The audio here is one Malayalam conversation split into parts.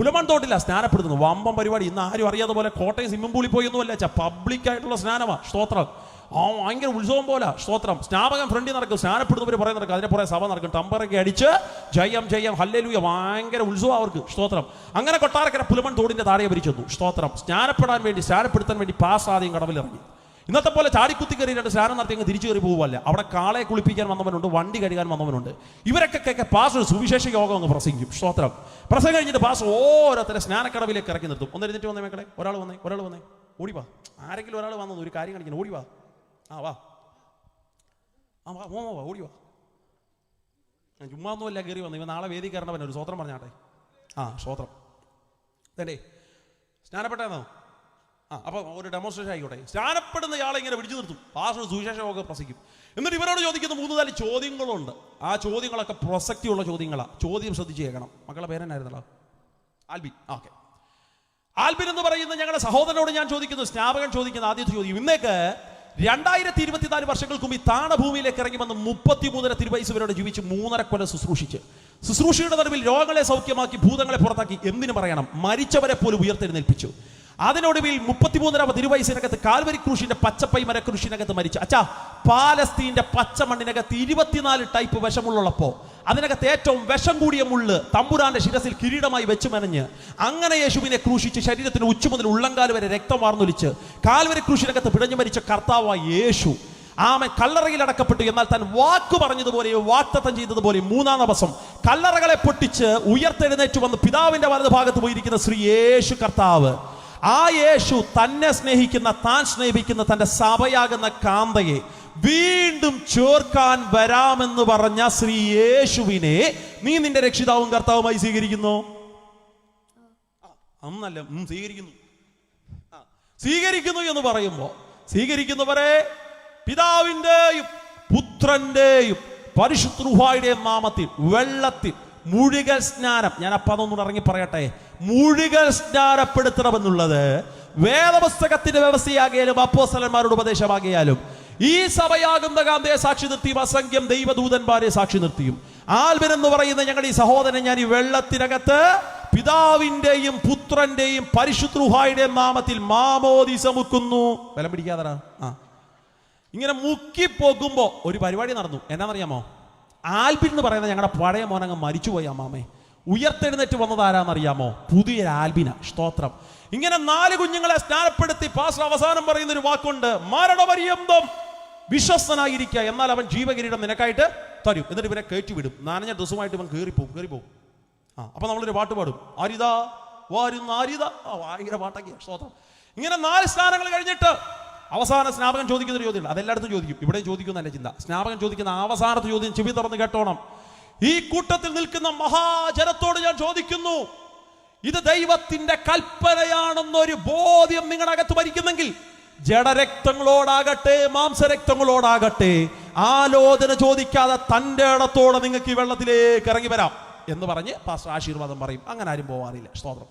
പുലമൺ തോട്ടില്ല സ്നാനപ്പെടുത്തുന്നു. വമ്പം പരിപാടി. ഇന്ന് ആരും അറിയാതെ പോലെ കോട്ടയം സ്വിമ്മിംഗ് പൂളിൽ പോയൊന്നുമല്ല, പബ്ലിക്കായിട്ടുള്ള സ്നാനമാണ്. സ്തോത്രം. ഭയങ്കര ഉത്സവം പോലെ. സ്തോത്രം. സ്നാപകൻ ഫ്രണ്ടിൽ നടക്കും, സ്നാനപ്പെടുന്നവർ പുറകെ നടക്കും, അതിനെ പുറകെ സഭ നടക്കും, ടമ്പറൊക്കെ അടിച്ച് ജയം ജയം ഹല്ലേലൂയ, ഭയങ്കര ഉത്സവം അവർക്ക്. സ്തോത്രം. അങ്ങനെ കൊട്ടാരക്കര പുലമൺ തോടിന്റെ താഴെ വരിച്ചെന്നു. സ്തോത്രം. സ്നാനപ്പെടുത്താൻ വേണ്ടി പാസ് ആദ്യം കടവിലിറങ്ങി. ഇന്നത്തെ പോലെ ചാടിക്കുത്തി കയറിയിട്ട് സ്നാനം നടത്തി അങ്ങ് തിരിച്ചു കയറി പോകുമല്ല. അവിടെ കാളെ കുളിപ്പിക്കാൻ വന്നവനുണ്ട്, വണ്ടി കഴുകാൻ വന്നവനുണ്ട്. ഇവരൊക്കെ പാസ് സുവിശേഷ യോഗം അങ്ങ് പ്രസംഗിക്കും. സ്തോത്രം. പ്രസംഗം കഴിഞ്ഞിട്ട് പാസ് ഓരോരുത്തരെ സ്നാനക്കടവിലേക്ക് ഇറക്കി നിർത്തും. ഒന്ന് എഴുന്നേറ്റ് വന്നേ മക്കളെ, ഒരാൾ വന്നേ, ഓടിവാ. ആരെങ്കിലും ഒരാൾ വന്നത് ഒരു കാര്യം കാണിക്കണം, ഓടിവാ. വാ ഓടിവാ. ഞാൻ ചുമ്മാ ഒന്നുമല്ല കയറി വന്നു. ഇവ നാളെ വേദി കയറണവൻ ഒരു സ്വോത്രം പറഞ്ഞാട്ടെ. സ്വോത്രം. അതേ സ്നാനപ്പെട്ടേന്നോ? അപ്പോൾ ഒരു ഡെമോൺസ്ട്രേഷൻ ആയിക്കോട്ടെ. സ്നാനപ്പെടുന്ന ഇയാളെ ഇങ്ങനെ പിടിച്ചു നിർത്തും. പാസ്റ്റർ സുവിശേഷമൊക്കെ പ്രസംഗിക്കും. എന്നിട്ട് ഇവരോട് ചോദിക്കുന്ന 3-4 ചോദ്യങ്ങളുണ്ട്. ആ ചോദ്യങ്ങളൊക്കെ പ്രസക്തിയുള്ള ചോദ്യങ്ങളാണ്. ചോദ്യം ശ്രദ്ധിച്ച് കേൾക്കണം. മക്കളുടെ പേരെന്നായിരുന്നല്ലോ? ആൽബിൻ. ഓക്കെ. ആൽബിൻ എന്ന് പറയുന്ന ഞങ്ങളുടെ സഹോദരനോട് ഞാൻ ചോദിക്കുന്നു, സ്നാപകൻ ചോദിക്കുന്ന ആദ്യത്തെ ചോദ്യം. ഇന്നേക്ക് 2024 വർഷങ്ങൾക്ക് മുമ്പ് ഈ താണഭൂമിയിലേക്ക് ഇറങ്ങി വന്ന് 33 തിരുവയസ്സ് വരോടെ ജീവിച്ച് 3.5 കൊല്ലം ശുശ്രൂഷയുടെ നടുവിൽ രോഗങ്ങളെ സൗഖ്യമാക്കി, ഭൂതങ്ങളെ പുറത്താക്കി, എന്തിനു പറയണം, മരിച്ചവരെ പോലും ഉയർത്തെഴുന്നേൽപ്പിച്ചു. അതിനൊടുവിൽ 33 തിരുവയസ്സിനകത്ത് കാൽവരി ക്രൂശിന്റെ പച്ചപ്പൈ മരക്രൂശിനകത്ത് മരിച്ചു. പാലസ്തീന്റെ പച്ച മണ്ണിനകത്ത് 24 ടൈപ്പ് വിഷമുള്ളപ്പോ അതിനകത്ത് ഏറ്റവും വിഷം കൂടിയ മുള്ള് തമ്പുരാന്റെ ശിരസിൽ കിരീടമായി വെച്ച് മെനഞ്ഞ് അങ്ങനെ യേശുവിനെ ക്രൂശിച്ച് ശരീരത്തിന് ഉച്ച മുതൽ ഉള്ളങ്കാൽ വരെ രക്തം വാർന്നൊലിച്ച് കാൽവരി ക്രൂശിനകത്ത് പിടഞ്ഞു മരിച്ച കർത്താവായ യേശു കല്ലറയിൽ അടക്കപ്പെട്ടു. എന്നാൽ താൻ വാക്ക് പറഞ്ഞതുപോലെ, വാഗ്ദത്തം ചെയ്തതുപോലെ 3-ാം ദിവസം കല്ലറകളെ പൊട്ടിച്ച് ഉയർത്തെഴുന്നേറ്റ് വന്ന് പിതാവിന്റെ വലതു ഭാഗത്ത് പോയിരിക്കുന്ന ശ്രീ യേശു കർത്താവ്, ആ യേശു തന്നെ സ്നേഹിക്കുന്ന, താൻ സ്നേഹിക്കുന്ന തന്റെ സഭയാകുന്ന കാന്തയെ വീണ്ടും ചേർക്കാൻ വരാമെന്ന് പറഞ്ഞ ശ്രീ യേശുവിനെ നീ നിന്റെ രക്ഷിതാവും കർത്താവുമായി സ്വീകരിക്കുന്നു? അന്നല്ല, സ്വീകരിക്കുന്നു എന്ന് പറയുമ്പോ സ്വീകരിക്കുന്നവരെ പിതാവിന്റെയും പുത്രന്റെയും പരിശുദ്ധ റൂഹായുടെയും നാമത്തിൽ വെള്ളത്തിൽ മുഴുകൽ സ്നാനം, ഞാൻ അപ്പം അതൊന്നും ഇറങ്ങി പറയട്ടെ, മുഴുകൽ സ്നാനപ്പെടുത്തണമെന്നുള്ളത് വേദപുസ്തകത്തിന്റെ വ്യവസ്ഥയാകിയാലും അപ്പോസ്തലന്മാരുടെ ഉപദേശമാകിയാലും ഈ സഭയാകുന്ന കാന്തയെ സാക്ഷി നിർത്തിയും അസംഖ്യം ദൈവദൂതന്മാരെ സാക്ഷി നിർത്തിയും ആൽബിൻ എന്ന് പറയുന്ന ഞങ്ങളുടെ ഈ സഹോദരൻ ഞാൻ ഈ വെള്ളത്തിനകത്ത് പിതാവിന്റെയും പുത്രന്റെയും പരിശുദ്ധ റൂഹായുടെയും നാമത്തിൽ മാമോദീസ മുക്കുന്നു. ബലം പിടിക്കാതടാ. ഇങ്ങനെ മുക്കിപ്പോകുമ്പോ ഒരു പരിപാടി നടന്നു. എന്നാന്നറിയാമോ? ആൽബിൻ എന്ന് പറയുന്നത് ഞങ്ങളുടെ പഴയ മോനങ്ങ് മരിച്ചുപോയി. അമ്മാമേ ഉയർത്തെഴുന്നേറ്റ് വന്നത് ആരാന്നറിയാമോ? പുതിയൊരു ആൽബിന. സ്തോത്രം. ഇങ്ങനെ 4 കുഞ്ഞുങ്ങളെ സ്നാനപ്പെടുത്തി പാസ്റ്റർ അവസാനം പറയുന്ന ഒരു വാക്കുണ്ട്, മരണപര്യന്തം വിശ്വസ്തനായിരിക്കുക, എന്നാൽ അവൻ ജീവകിരീടം നിനക്കായിട്ട് തരും. എന്നിട്ട് ഇവരെ കയറ്റിവിടും. നനഞ്ഞ ഡ്രസ്സുമായിട്ട് ഇവൻ കയറിപ്പോവും. അപ്പൊ നമ്മളൊരു പാട്ട് പാടും, ആരിതാ വാരുന്ന ആരിത. ഭയങ്കര പാട്ടൊക്കെ. സ്തോത്രം. ഇങ്ങനെ 4 സ്നാനങ്ങൾ കഴിഞ്ഞിട്ട് അവസാന സ്നാപകൻ ചോദിക്കുന്ന ഒരു ചോദ്യം, അതെല്ലായിടത്തും ചോദിക്കും, ഇവിടെ ചോദിക്കുന്നതല്ല ചിന്ത. സ്നാപകൻ ചോദിക്കുന്ന അവസാനത്തെ ചോദ്യം ചെവി തുറന്ന് കേട്ടോണം. ഈ കൂട്ടത്തിൽ നിൽക്കുന്ന മഹാജനത്തോട് ഞാൻ ചോദിക്കുന്നു, ഇത് ദൈവത്തിന്റെ കൽപ്പനയാണെന്നൊരു ബോധ്യം നിങ്ങളുടെ അകത്ത് ഭരിക്കുന്നെങ്കിൽ ജഡരക്തങ്ങളോടാകട്ടെ മാംസരക്തങ്ങളോടാകട്ടെ ആലോചന ചോദിക്കാതെ തന്റെ ഇടത്തോടെ നിങ്ങൾക്ക് ഈ വെള്ളത്തിലേക്ക് ഇറങ്ങി വരാം എന്ന് പറഞ്ഞ് പാസ്റ്റർ ആശീർവാദം പറയും. അങ്ങനെ ആരും പോവാറില്ല. സ്തോത്രം.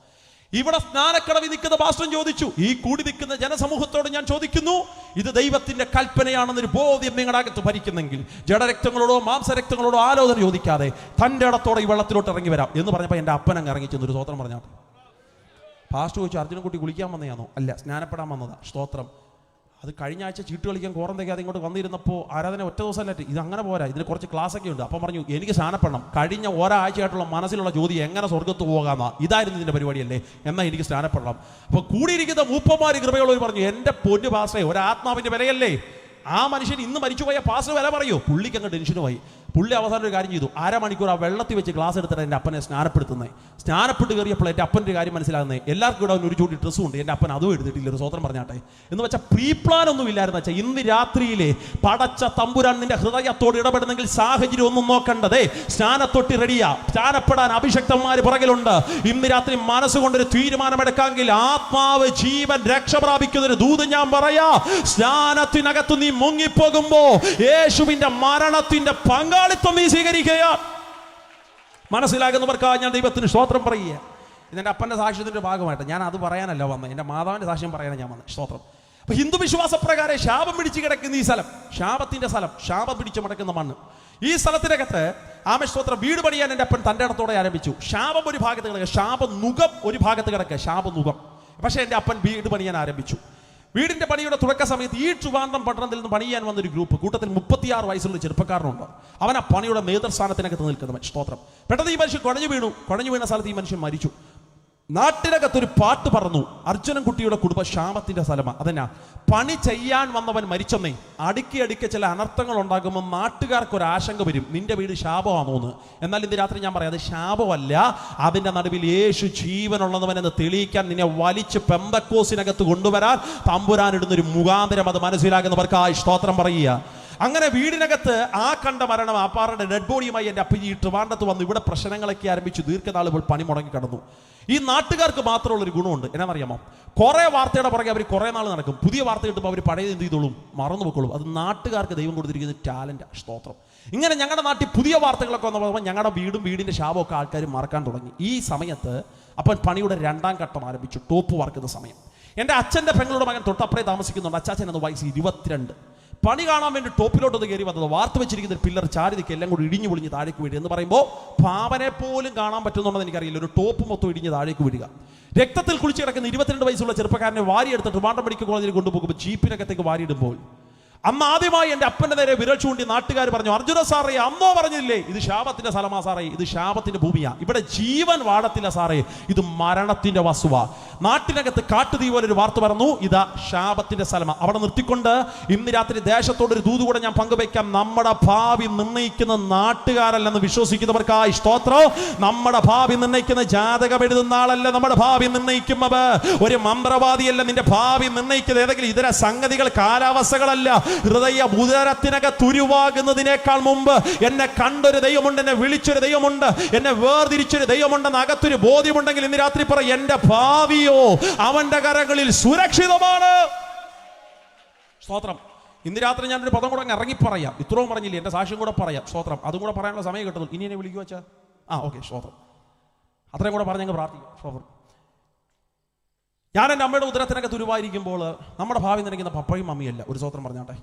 ഇവിടെ സ്നാനക്കടവിൽ നിൽക്കുന്ന പാസ്റ്റർ ചോദിച്ചു, ഈ കൂടി നിൽക്കുന്ന ജനസമൂഹത്തോട് ഞാൻ ചോദിക്കുന്നു, ഇത് ദൈവത്തിന്റെ കൽപ്പനയാണെന്നൊരു ബോധ്യം നിങ്ങളുടെ അകത്ത് ഭരിക്കുന്നെങ്കിൽ ജഡരക്തങ്ങളോടോ മാംസരക്തങ്ങളോടോ ആലോചന ചോദിക്കാതെ തന്റെ ഇടത്തോടെ ഈ വെള്ളത്തിലോട്ട് ഇറങ്ങി വരാം എന്ന് പറഞ്ഞപ്പോൾ എൻ്റെ അപ്പൻ അങ്ങ് ഇറങ്ങി ചെന്നൊരു സ്തോത്രം പറഞ്ഞാൽ പാസ്റ്റർ ചോദിച്ചു, അർജുനൻകുട്ടി കുളിക്കാൻ വന്നതാണോ? അല്ല, സ്നാനപ്പെടാൻ വന്നതാ. സ്തോത്രം. അത് കഴിഞ്ഞ ആഴ്ച ചീട്ട് കളിക്കാൻ കോറന്തയ്ക്കാതെ ഇങ്ങോട്ട് വന്നിരുന്നപ്പോൾ ആരാധന ഒറ്റ ദിവസമല്ല, ഇത് അങ്ങനെ പോരാ, ഇതിന് കുറച്ച് ക്ലാസ് ഒക്കെ ഉണ്ട്. അപ്പം പറഞ്ഞു, എനിക്ക് സ്നാനപ്പെടണം. കഴിഞ്ഞ ഒരാഴ്ചയായിട്ടുള്ള മനസ്സിലുള്ള ചോദ്യം എങ്ങനെ സ്വർഗത്ത് പോകാമെന്നാ. ഇതായിരുന്നു ഇതിൻ്റെ പരിപാടിയല്ലേ, എന്നാൽ എനിക്ക് സ്നാനപ്പെടണം. അപ്പോൾ കൂടിയിരിക്കുന്ന മൂപ്പന്മാർ കൃപയുള്ളവർ പറഞ്ഞു, എൻ്റെ പൊന്നു പാസ്റ്റേ, ഒരാത്മാവിൻ്റെ വിലയല്ലേ. ആ മനുഷ്യൻ ഇന്ന് മരിച്ചുപോയ പാസ്റ്റർ വില പറയൂ. പുള്ളിക്ക് അങ്ങ് ടെൻഷനുമായി. പുള്ളി അവസാനം ഒരു കാര്യം ചെയ്തു, 1/2 മണിക്കൂർ ആ വെള്ളത്തിൽ വെച്ച് ഗ്ലാസ് എടുത്തിട്ട് എൻ്റെ അപ്പനെ സ്നാനപ്പെടുത്തുന്നത്. സ്നാനപ്പെട്ട് കയറിയപ്പോൾ എൻ്റെ അപ്പൻ്റെ കാര്യം മനസ്സിലാകുന്നത്, എല്ലാവർക്കും ഇവിടെ ഒരു ചൂടി ഡ്രസ്സും ഉണ്ട്, എൻ്റെ അപ്പൻ അതും എടുത്തിട്ടില്ല. ഒരു സ്വതന്ത്രം പറഞ്ഞാട്ടെ എന്ന് വെച്ചാൽ പ്രീ പ്ലാൻ ഒന്നും ഇല്ലായിരുന്നു. വെച്ചാൽ ഇന്ന് രാത്രിയിലെ പടച്ച തമ്പുരാൻ നിന്റെ ഹൃദയത്തോട് ഇടപെടുന്നെങ്കിൽ സാഹചര്യം ഒന്നും നോക്കണ്ടതേ, സ്നാനത്തൊട്ടി റെഡിയാ, സ്നാനപ്പെടാൻ അഭിഷക്തന്മാർ പുറകിലുണ്ട്. ഇന്ന് രാത്രി മനസ്സുകൊണ്ടൊരു തീരുമാനമെടുക്കാമെങ്കിൽ ആത്മാവ് ജീവൻ രക്ഷ പ്രാപിക്കുന്നൊരു ദൂത് ഞാൻ പറയാ. സ്നാനത്തിനകത്ത് നീ മുങ്ങിപ്പോകുമ്പോ യേശുവിന്റെ മരണത്തിന്റെ പങ്കാളിത്തം നീ സ്വീകരിക്കുക. മനസ്സിലാകുന്നവർക്കായി ഞാൻ ദൈവത്തിന് സ്തോത്രം പറയുക. ഇതെൻ്റെ അപ്പൻ്റെ സാക്ഷ്യത്തിൻ്റെ ഭാഗമായിട്ട് ഞാൻ അത് പറയാനല്ല വന്നത്, എൻ്റെ മാതാവിൻ്റെ സാക്ഷ്യം പറയാനാണ് ഞാൻ വന്നത്. സ്തോത്രം. അപ്പൊ ഹിന്ദു വിശ്വാസപ്രകാരം ശാപം പിടിച്ച് കിടക്കുന്ന ഈ സ്ഥലം, ശാപത്തിന്റെ സ്ഥലം, ശാപം പിടിച്ച് മടക്കുന്ന മണ്ണ്, ഈ സ്ഥലത്തിനകത്ത് ആമസ്തോത്രം വീട് പണിയാൻ എൻ്റെ അപ്പൻ തൻ്റെ ഇടത്തോടെ ആരംഭിച്ചു. ശാപം ഒരു ഭാഗത്ത് കിടക്കുക, ശാപനുകം ഒരു ഭാഗത്ത് കിടക്കുക, ശാപനുകം. പക്ഷേ എൻ്റെ അപ്പൻ വീട് പണിയാൻ ആരംഭിച്ചു. വീടിന്റെ പണിയുടെ തുടക്ക സമയത്ത് ഈ ട്രിവാൻഡ്രം പട്ടണത്തിൽ നിന്ന് പണിയാൻ വന്നൊരു ഗ്രൂപ്പ്, കൂട്ടത്തിൽ 36 വയസ്സുള്ള ചെറുപ്പക്കാരനുണ്ട്. അവൻ ആ പണിയുടെ നേതൃസ്ഥാനത്തിനകത്ത് നിൽക്കുന്നവൻ. സ്തോത്രം. പെട്ടെന്ന് ഈ മനുഷ്യൻ കുഴഞ്ഞു വീണ സ്ഥലത്ത് ഈ മനുഷ്യൻ മരിച്ചു. നാട്ടിനകത്തൊരു പാട്ട് പറഞ്ഞു, അർജുനൻകുട്ടിയുടെ കുടുംബം ശാപത്തിന്റെ സ്ഥലമാണ്. അതെന്നാ, പണി ചെയ്യാൻ വന്നവൻ മരിച്ചെന്നേ. അടുക്കി ചില അനർത്ഥങ്ങൾ ഉണ്ടാകുമ്പോൾ നാട്ടുകാർക്ക് ഒരു ആശങ്ക വരും, നിന്റെ വീട് ശാപമാണോന്ന്. എന്നാൽ ഇന്ന് രാത്രി ഞാൻ പറയാം, അത് ശാപമല്ല. അതിന്റെ നടുവിൽ യേശു ജീവനുള്ളവനെന്ന് തെളിയിക്കാൻ നിന്നെ വലിച്ച് പെന്തക്കോസിനകത്ത് കൊണ്ടുവരാൻ തമ്പുരാനിടുന്നൊരു മുഖാന്തരം അത് മനസ്സിലാകുന്നവർക്കായി സ്തോത്രം പറയുക. അങ്ങനെ വീടിനകത്ത് ആ കണ്ട മരണം, ആപ്പാറുടെ ഡെഡ് ബോഡിയുമായി എൻ്റെ അപ്പൻ ഈ ട്രിവാൻഡ്രത്ത് വന്നു. ഇവിടെ പ്രശ്നങ്ങളൊക്കെ ആരംഭിച്ചു. ദീർഘനാളുകൾ പണി മുടങ്ങി കിടന്നു. ഈ നാട്ടുകാർക്ക് മാത്രമുള്ളൊരു ഗുണമുണ്ട്, എന്നാണെന്നറിയാമോ? കുറേ വാർത്തയുടെ പുറകെ അവർ കുറേ നാൾ നടക്കും. പുതിയ വാർത്ത കിട്ടുമ്പോൾ അവർ പഴയത് എന്ത് ചെയ്തോളും, മറന്നു വെക്കോളും. അത് നാട്ടുകാർക്ക് ദൈവം കൊടുത്തിരിക്കുന്ന ടാലന്റ്. സ്തോത്രം. ഇങ്ങനെ ഞങ്ങളുടെ നാട്ടിൽ പുതിയ വാർത്തകളൊക്കെ വന്നപ്പോൾ ഞങ്ങളുടെ വീടിന്റെ ശാപമൊക്കെ ആൾക്കാർ മറക്കാൻ തുടങ്ങി. ഈ സമയത്ത് അപ്പം പണിയുടെ 2ാം ഘട്ടം ആരംഭിച്ചു, ടോപ്പ് വാർക്കുന്ന സമയം. എൻ്റെ അച്ഛൻ്റെ പെങ്ങളുടെ മകൻ തൊട്ടപ്പുറേ താമസിക്കുന്നുണ്ട്. അച്ചാച്ചൻ എന്ന് വയസ്സ് 22. പണി കാണാൻ വേണ്ടി ടോപ്പിലോട്ടൊന്ന് കയറി വന്നത്. വാർത്ത വെച്ചിരിക്കുന്ന ഒരു പില്ലർ ചാരിതിക്ക് എല്ലാം കൂടി ഇടിഞ്ഞു പൊളിഞ്ഞ് താഴേക്ക് വീഴുക എന്ന് പറയുമ്പോൾ പാവനെ പോലും കാണാൻ പറ്റുന്നുണ്ടെന്ന് എനിക്കറിയില്ല. ഒരു ടോപ്പ് മൊത്തം ഇടിഞ്ഞ് താഴേക്ക് വീഴുക. രക്തത്തിൽ കുളിച്ച് കിടക്കുന്ന 22 വയസ്സുള്ള ചെറുപ്പക്കാരനെ വാരിയെടുത്ത് ട്രിവാൻഡ്രം മെഡിക്കൽ കോളേജിൽ കൊണ്ടുപോകുമ്പോൾ ജീപ്പിനകത്തേക്ക് വാരിയിടുമ്പോൾ അന്ന് ആദ്യമായി എൻ്റെ അപ്പൻ്റെ നേരെ വിരൽ ചൂണ്ടി നാട്ടുകാർ പറഞ്ഞു, അർജുന സാറേ, അമ്മോ പറഞ്ഞില്ലേ ഇത് ശാപത്തിന്റെ സ്ഥലമാ സാറേ, ഇത് ശാപത്തിന്റെ ഭൂമിയാ, ഇവിടെ ജീവൻ വാഴത്തില്ല സാറേ, ഇത് മരണത്തിന്റെ വസ്തുവാ. നാട്ടിനകത്ത് കാട്ടുതീ പോലെ ഒരു വാർത്ത പറഞ്ഞു, ഇതാ ശാപത്തിന്റെ സ്ഥലമാ. അവിടെ നിർത്തിക്കൊണ്ട് ഇന്ന് രാത്രി ദേശത്തോടൊരു ദൂത് കൂടെ ഞാൻ പങ്കുവയ്ക്കാം. നമ്മുടെ ഭാവി നിർണ്ണയിക്കുന്ന നാട്ടുകാരല്ലെന്ന് വിശ്വസിക്കുന്നവർക്കായി സ്തോത്രം. നമ്മുടെ ഭാവി നിർണ്ണയിക്കുന്ന ജാതകം എഴുതുന്ന ആളല്ല നമ്മുടെ ഭാവി നിർണ്ണയിക്കുന്നത്. ഒരു മന്ത്രവാദിയല്ല നിന്റെ ഭാവി നിർണ്ണയിക്കുന്നത്. ഏതെങ്കിലും ഇതര സംഗതികൾ, കാലാവസ്ഥകളല്ല. ഹൃദയ ഉദരത്തിനകത്ത് ഉരുവാകുന്നതിനേക്കാൾ മുമ്പ് എന്നെ കണ്ടൊരു ദൈവമുണ്ട്, എന്നെ വിളിച്ചൊരു ദൈവമുണ്ട്, എന്നെ വേർതിരിച്ചൊരു ദൈവമുണ്ടെന്ന് അകത്തൊരു ബോധ്യമുണ്ടെങ്കിൽ ഇന്ന് രാത്രി പറ, എന്റെ ഭാവിയോ അവന്റെ കരങ്ങളിൽ സുരക്ഷിതമാണ്. സ്തോത്രം. ഇന്ന് രാത്രി ഞാനൊരു പദം കൂടെ ഇറങ്ങി പറയാം. ഇത്രയും പറഞ്ഞില്ലേ, എന്റെ സാക്ഷ്യം കൂടെ പറയാം. സ്തോത്രം. അതും കൂടെ പറയാനുള്ള സമയം കിട്ടുന്നു. ഇനി എന്നെ വിളിക്കുക വെച്ചാ ഓക്കെ. സ്തോത്രം. അത്രയും കൂടെ പറഞ്ഞ് ഞങ്ങൾ പ്രാർത്ഥിക്കും. സ്തോത്രം. ഞാൻ എൻ്റെ അമ്മയുടെ ഉദരത്തിനകത്ത് ഉരുവായിരിക്കുമ്പോൾ നമ്മുടെ ഭാവി നിറയ്ക്കുന്ന പപ്പയും മമ്മിയല്ല. ഒരു സ്തോത്രം പറഞ്ഞാട്ടെ.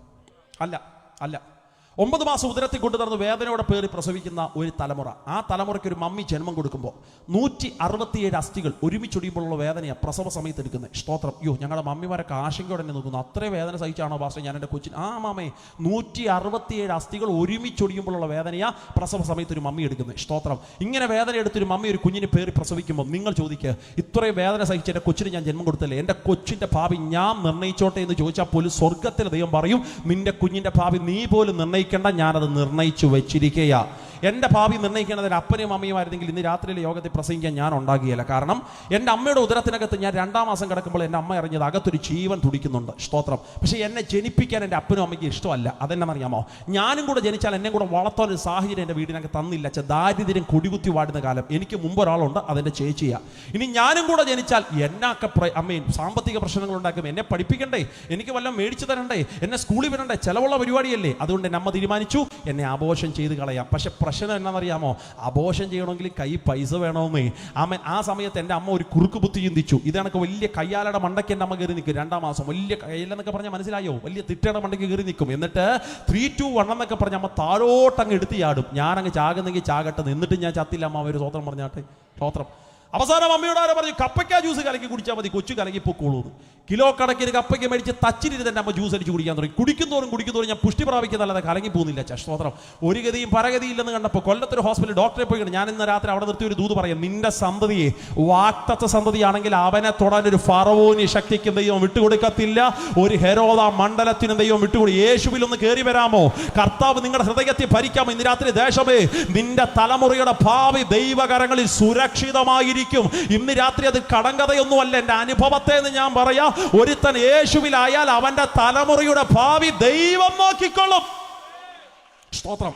അല്ല 9 മാസം ഉദരത്തിൽ കൊണ്ടു നടന്ന് വേദനയോടെ പേറി പ്രസവിക്കുന്ന ഒരു തലമുറ. ആ തലമുറയ്ക്ക് ഒരു മമ്മി ജന്മം കൊടുക്കുമ്പോൾ 167 അസ്ഥികൾ ഒരുമിച്ചൊടിയുമ്പോഴുള്ള വേദനയാണ് പ്രസവ സമയത്ത് എടുക്കുന്നത്. സ്തോത്രം. ഞങ്ങളുടെ മമ്മിമാരൊക്കെ ആശങ്കയോടെ തന്നെ നോക്കുന്നു. അത്രയും വേദന സഹിച്ചാണോ പാസ്റ്റർ ഞാൻ എൻ്റെ കൊച്ചിന്? മാമേ, 167 അസ്ഥികൾ ഒരുമിച്ചൊടിയുമ്പോഴുള്ള വേദനയാ പ്രസവ സമയത്ത് ഒരു മമ്മി എടുക്കുന്നത്. സ്തോത്രം. ഇങ്ങനെ വേദന എടുത്തൊരു മമ്മി ഒരു കുഞ്ഞിന് പേറി പ്രസവിക്കുമ്പോൾ നിങ്ങൾ ചോദിക്കുക, ഇത്രയും വേദന സഹിച്ച് എൻ്റെ കൊച്ചിന് ഞാൻ ജന്മം കൊടുത്തല്ലേ, എൻ്റെ കൊച്ചിൻ്റെ ഭാവി ഞാൻ നിർണ്ണയിച്ചോട്ടെ എന്ന് ചോദിച്ചാൽ പോലും സ്വർഗത്തിലെ ദൈവം പറയും, നിന്റെ കുഞ്ഞിൻ്റെ ഭാവി നീ പോലും നിർണ്ണയിക്കണ്ട, ഞാനത് നിർണ്ണയിച്ചു വെച്ചിരിക്കുക. എൻ്റെ ഭാവി നിർണ്ണയിക്കേണ്ടതിന് അപ്പനെയും അമ്മയുമായിരുന്നെങ്കിൽ ഇന്ന് രാത്രിയിലെ യോഗത്തിൽ പ്രസംഗിക്കാൻ ഞാൻ ഉണ്ടാകുകയില്ല. കാരണം എൻ്റെ അമ്മയുടെ ഉദരത്തിനകത്ത് ഞാൻ 2ാം മാസം കിടക്കുമ്പോൾ എൻ്റെ അമ്മ അറിഞ്ഞത് അകത്തൊരു ജീവൻ തുടിക്കുന്നുണ്ട്. സ്തോത്രം. പക്ഷേ എന്നെ ജനിപ്പിക്കാൻ എൻ്റെ അപ്പനും അമ്മയ്ക്ക് ഇഷ്ടമല്ല. അതെന്നറിയാമോ? ഞാനും കൂടെ ജനിച്ചാൽ എന്നെ കൂടെ വളർത്താൻ ഒരു സാഹചര്യം എൻ്റെ വീടിനകത്ത് തന്നില്ല. ദാരിദ്ര്യം കുടികുത്തി വാടുന്ന കാലം. എനിക്ക് മുമ്പ് ഒരാളുണ്ട്, അതെൻ്റെ ചേച്ചിയാ. ഇനി ഞാനും കൂടെ ജനിച്ചാൽ എന്നൊക്കെ അമ്മയും സാമ്പത്തിക പ്രശ്നങ്ങൾ ഉണ്ടാക്കും. എന്നെ പഠിപ്പിക്കണ്ടേ, എനിക്ക് വല്ലതും മേടിച്ചു തരണ്ടേ, എന്നെ സ്കൂളിൽ വിടണ്ടേ, ചിലവുള്ള പരിപാടിയല്ലേ. അതുകൊണ്ട് എൻ്റെ അമ്മ തീരുമാനിച്ചു എന്നെ അബോർഷൻ ചെയ്ത് കളയാം. പക്ഷെ പ്രശ്നം എന്നാണെന്നറിയാമോ? അബോർഷൻ ചെയ്യണമെങ്കിൽ കൈ പൈസ വേണമെന്നേ. ആ സമയത്ത് എൻ്റെ അമ്മ ഒരു കുറുക്ക് ബുദ്ധി ചിന്തിച്ചു. ഇതാണൊക്കെ വലിയ കയ്യാലയുടെ മണ്ടയ്ക്ക് എൻ്റെ അമ്മ കയറി നിൽക്കും. 2ാം മാസം വലിയ കയ്യിലെന്നൊക്കെ പറഞ്ഞാൽ മനസ്സിലായോ? വലിയ തിട്ടയുടെ മണ്ടയ്ക്ക് കയറി നിൽക്കും. എന്നിട്ട് 3, 2, 1 എന്നൊക്കെ പറഞ്ഞ് അമ്മ താഴോട്ടങ്ങ് എടുത്ത് ചാടും. ഞാനങ്ങ് ചാകുന്നെങ്കിൽ ചാകട്ടെ, എന്നിട്ട് ഞാൻ ചത്തില്ല അമ്മ. ഒരു സ്വത്രം പറഞ്ഞാട്ടെ. സ്തോത്രം. അവസാനം അമ്മയോട് ആരോ പറഞ്ഞു, കപ്പയ്ക്ക ജ്യൂസ് കലക്കി കുടിച്ചാൽ മതി, കൊച്ചു കലക്കി പൊക്കോളൂ. കിലോ കണക്കിന് കപ്പയ്ക്ക് മേടിച്ച് തച്ചിരുന്ന് എൻ്റെ അമ്മ ജ്യൂസ് അടിച്ച് കുടിക്കാൻ തുടങ്ങി. കുടിക്കുന്നതോറും ഞാൻ പുഷ്ടി പ്രാപിക്കുന്നല്ലാതെ കലങ്ങി പോകുന്നില്ല. സ്തോത്രം. ഒരു ഗതിയും പരഗതിയില്ലെന്ന് കണ്ടപ്പോൾ കൊല്ലത്തൊരു ഹോസ്പിറ്റലിൽ ഡോക്ടറെ പോയി. ഞാൻ ഇന്ന് രാത്രി അവിടെ നിർത്തി ഒരു ദൂത് പറയാം. നിന്റെ സന്തതിയെ വാക്തത്വ സന്തതിയാണെങ്കിൽ അവനെ തൊടാനൊരു ഫറവോനി ശക്തിക്കും ദൈവം വിട്ടുകൊടുക്കത്തില്ല. ഒരു ഹെരോദ മണ്ഡലത്തിനും ദൈവം വിട്ടുകൊടുക്കും. യേശുവിൽ ഒന്ന് കയറി വരാമോ? കർത്താവ് നിങ്ങളുടെ ഹൃദയത്തെ ഭരിക്കാമോ? ഇന്ന് രാത്രി ദേശമേ, നിന്റെ തലമുറയുടെ ഭാവി ദൈവകരങ്ങളിൽ സുരക്ഷിതമായിരിക്കും. ഇന്ന് രാത്രി അത് കടങ്കഥയൊന്നുമല്ല, എൻ്റെ അനുഭവത്തെ എന്ന് ഞാൻ പറയാം. ഒരുത്തൻ യേശുവിലായാൽ അവന്റെ തലമുറയുടെ ഭാവി ദൈവം നോക്കിക്കൊള്ളും. സ്തോത്രം.